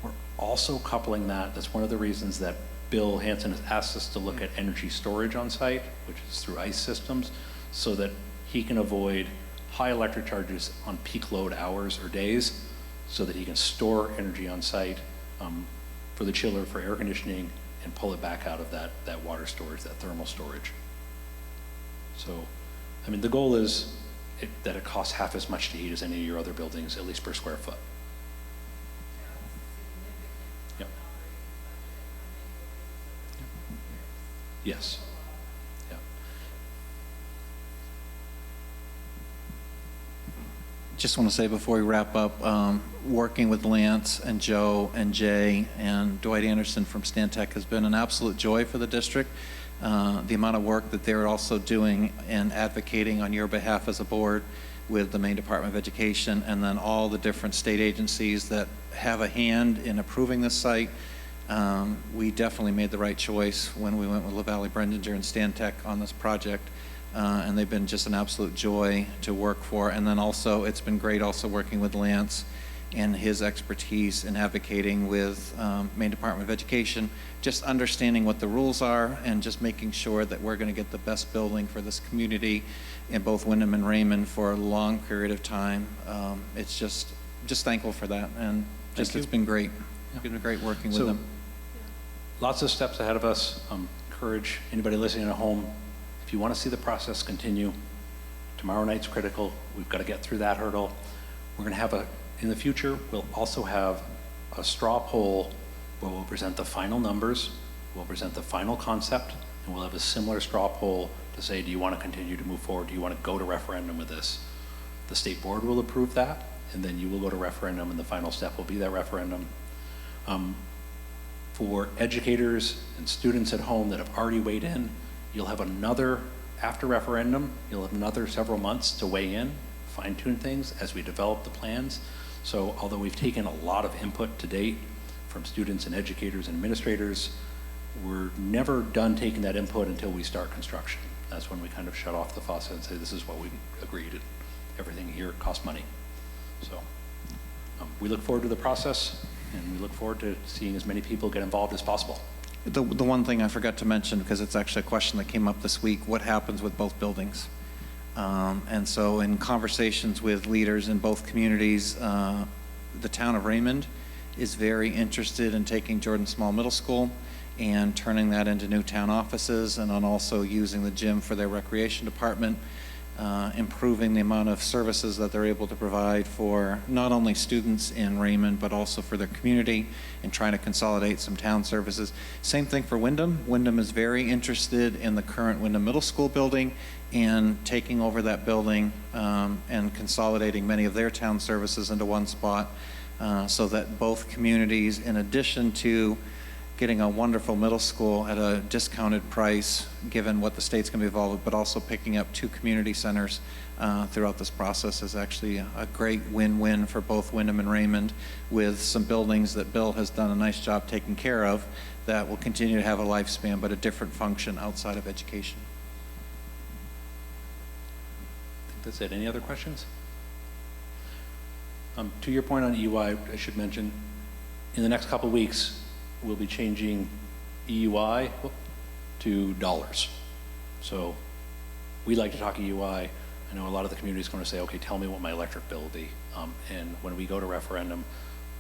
We're also coupling that's one of the reasons that Bill Hansen has asked us to look at energy storage on site, which is through ICE systems, so that he can avoid high electric charges on peak load hours or days, so that he can store energy on site for the chiller, for air conditioning, and pull it back out of that water storage, that thermal storage. So, I mean, the goal is that it costs half as much to heat as any of your other buildings, at least per square foot. Yep. Yes. Yeah. Just want to say before we wrap up, working with Lance and Joe and Jay and Dwight Anderson from Stantec has been an absolute joy for the district. The amount of work that they're also doing and advocating on your behalf as a board with the Maine Department of Education, and then all the different state agencies that have a hand in approving this site. We definitely made the right choice when we went with LaValle Brendinger and Stantec on this project. And they've been just an absolute joy to work for. And then also, it's been great also working with Lance and his expertise in advocating with Maine Department of Education, just understanding what the rules are and just making sure that we're going to get the best building for this community in both Wyndham and Raymond for a long period of time. It's just thankful for that, and just it's been great. It's been great working with them. Lots of steps ahead of us. Encourage anybody listening at home, if you want to see the process continue, tomorrow night's critical. We've got to get through that hurdle. We're going to have in the future, we'll also have a straw poll where we'll present the final numbers, we'll present the final concept, and we'll have a similar straw poll to say, do you want to continue to move forward? Do you want to go to referendum with this? The state board will approve that, and then you will go to referendum, and the final step will be that referendum. For educators and students at home that have already weighed in, you'll have another, after referendum, you'll have another several months to weigh in, fine-tune things as we develop the plans. So although we've taken a lot of input to date from students and educators and administrators, we're never done taking that input until we start construction. That's when we kind of shut off the faucet and say, this is what we agreed, and everything here costs money. So we look forward to the process, and we look forward to seeing as many people get involved as possible. The one thing I forgot to mention, because it's actually a question that came up this week, what happens with both buildings? And so in conversations with leaders in both communities, the town of Raymond is very interested in taking Jordan Small Middle School and turning that into new town offices, and on also using the gym for their recreation department, improving the amount of services that they're able to provide for not only students in Raymond, but also for their community, and trying to consolidate some town services. Same thing for Wyndham. Wyndham is very interested in the current Wyndham Middle School building and taking over that building and consolidating many of their town services into one spot, so that both communities, in addition to getting a wonderful middle school at a discounted price, given what the state's going to be involved with, but also picking up 2 community centers throughout this process is actually a great win-win for both Wyndham and Raymond, with some buildings that Bill has done a nice job taking care of that will continue to have a lifespan, but a different function outside of education. I think that's it. Any other questions? To your point on EUI, I should mention, in the next couple of weeks, we'll be changing EUI to dollars. So we like to talk EUI. I know a lot of the community is going to say, okay, tell me what my electric bill will be. And when we go to referendum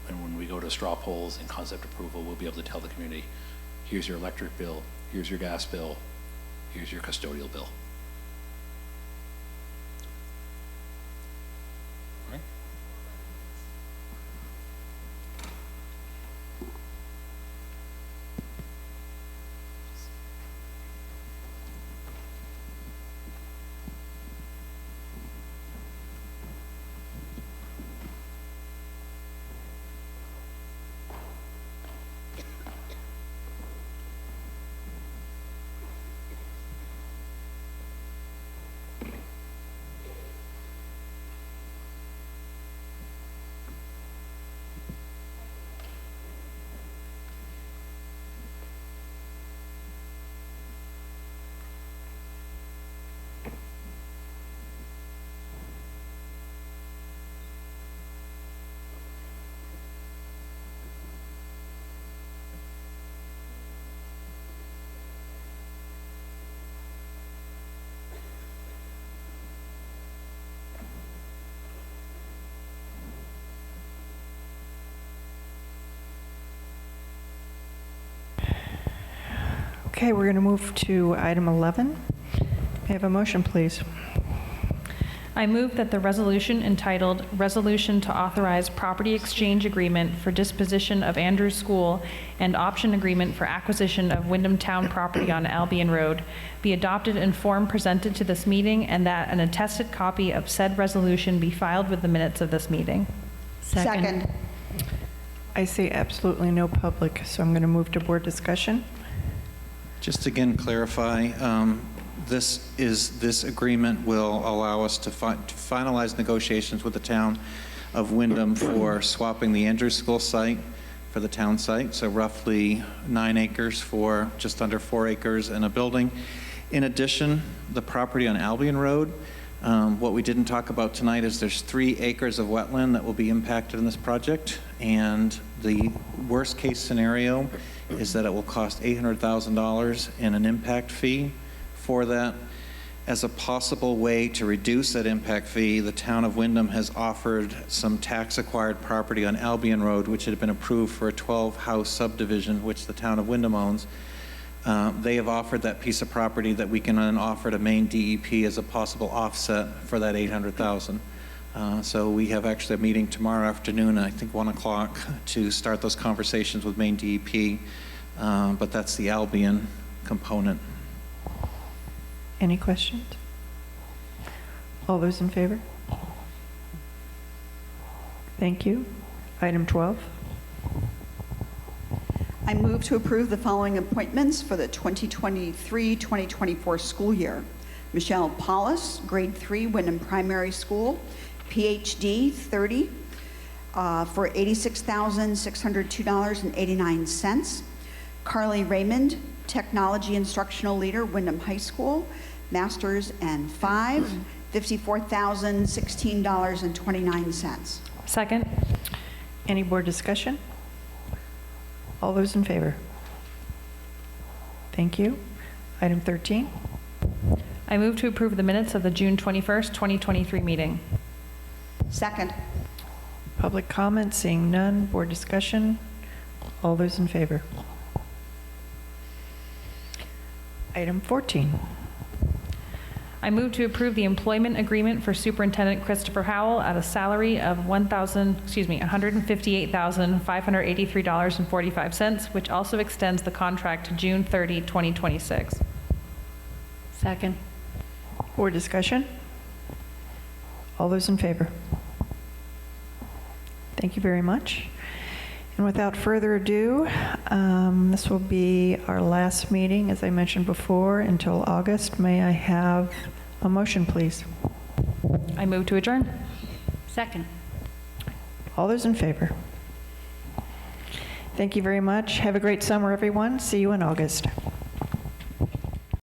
and when we go to straw polls and concept approval, we'll be able to tell the community, here's your electric bill, here's your gas bill, here's your custodial bill. All right. Okay, we're going to move to item 11. May I have a motion, please? I move that the resolution entitled Resolution to Authorize Property Exchange Agreement for Disposition of Andrews School and Option Agreement for Acquisition of Wyndham Town Property on Albion Road be adopted in form presented to this meeting, and that an attested copy of said resolution be filed with the minutes of this meeting. Second. I see absolutely no public, so I'm going to move to board discussion. Just again clarify, this agreement will allow us to finalize negotiations with the town of Wyndham for swapping the Andrews School site for the town site, so roughly 9 acres for just under 4 acres and a building. In addition, the property on Albion Road, what we didn't talk about tonight is there's 3 acres of wetland that will be impacted in this project, and the worst case scenario is that it will cost $800,000 in an impact fee for that. As a possible way to reduce that impact fee, the town of Wyndham has offered some tax-acquired property on Albion Road, which had been approved for a 12-house subdivision, which the town of Wyndham owns. They have offered that piece of property that we can then offer to Maine DEP as a possible offset for that $800,000. So we have actually a meeting tomorrow afternoon, I think 1 o'clock, to start those conversations with Maine DEP, but that's the Albion component. Any questions? All those in favor? Thank you. Item 12. I move to approve the following appointments for the 2023-2024 school year. Michelle Paulus, grade 3, Wyndham Primary School, PhD 30, for $86,602.89. Carly Raymond, Technology Instructional Leader, Wyndham High School, Masters and 5, $54,016.29. Second. Any board discussion? All those in favor? Thank you. Item 13. I move to approve the minutes of the June 21st, 2023 meeting. Second. Public comment, seeing none. Board discussion. All those in favor? Item 14. I move to approve the employment agreement for Superintendent Christopher Howell at a salary of $158,583.45, which also extends the contract to June 30, 2026. Second. Board discussion. All those in favor? Thank you very much. And And without further ado, this will be our last meeting, as I mentioned before, until August. May I have a motion, please? I move to adjourn. Second. All those in favor? Thank you very much. Have a great summer, everyone. See you in August.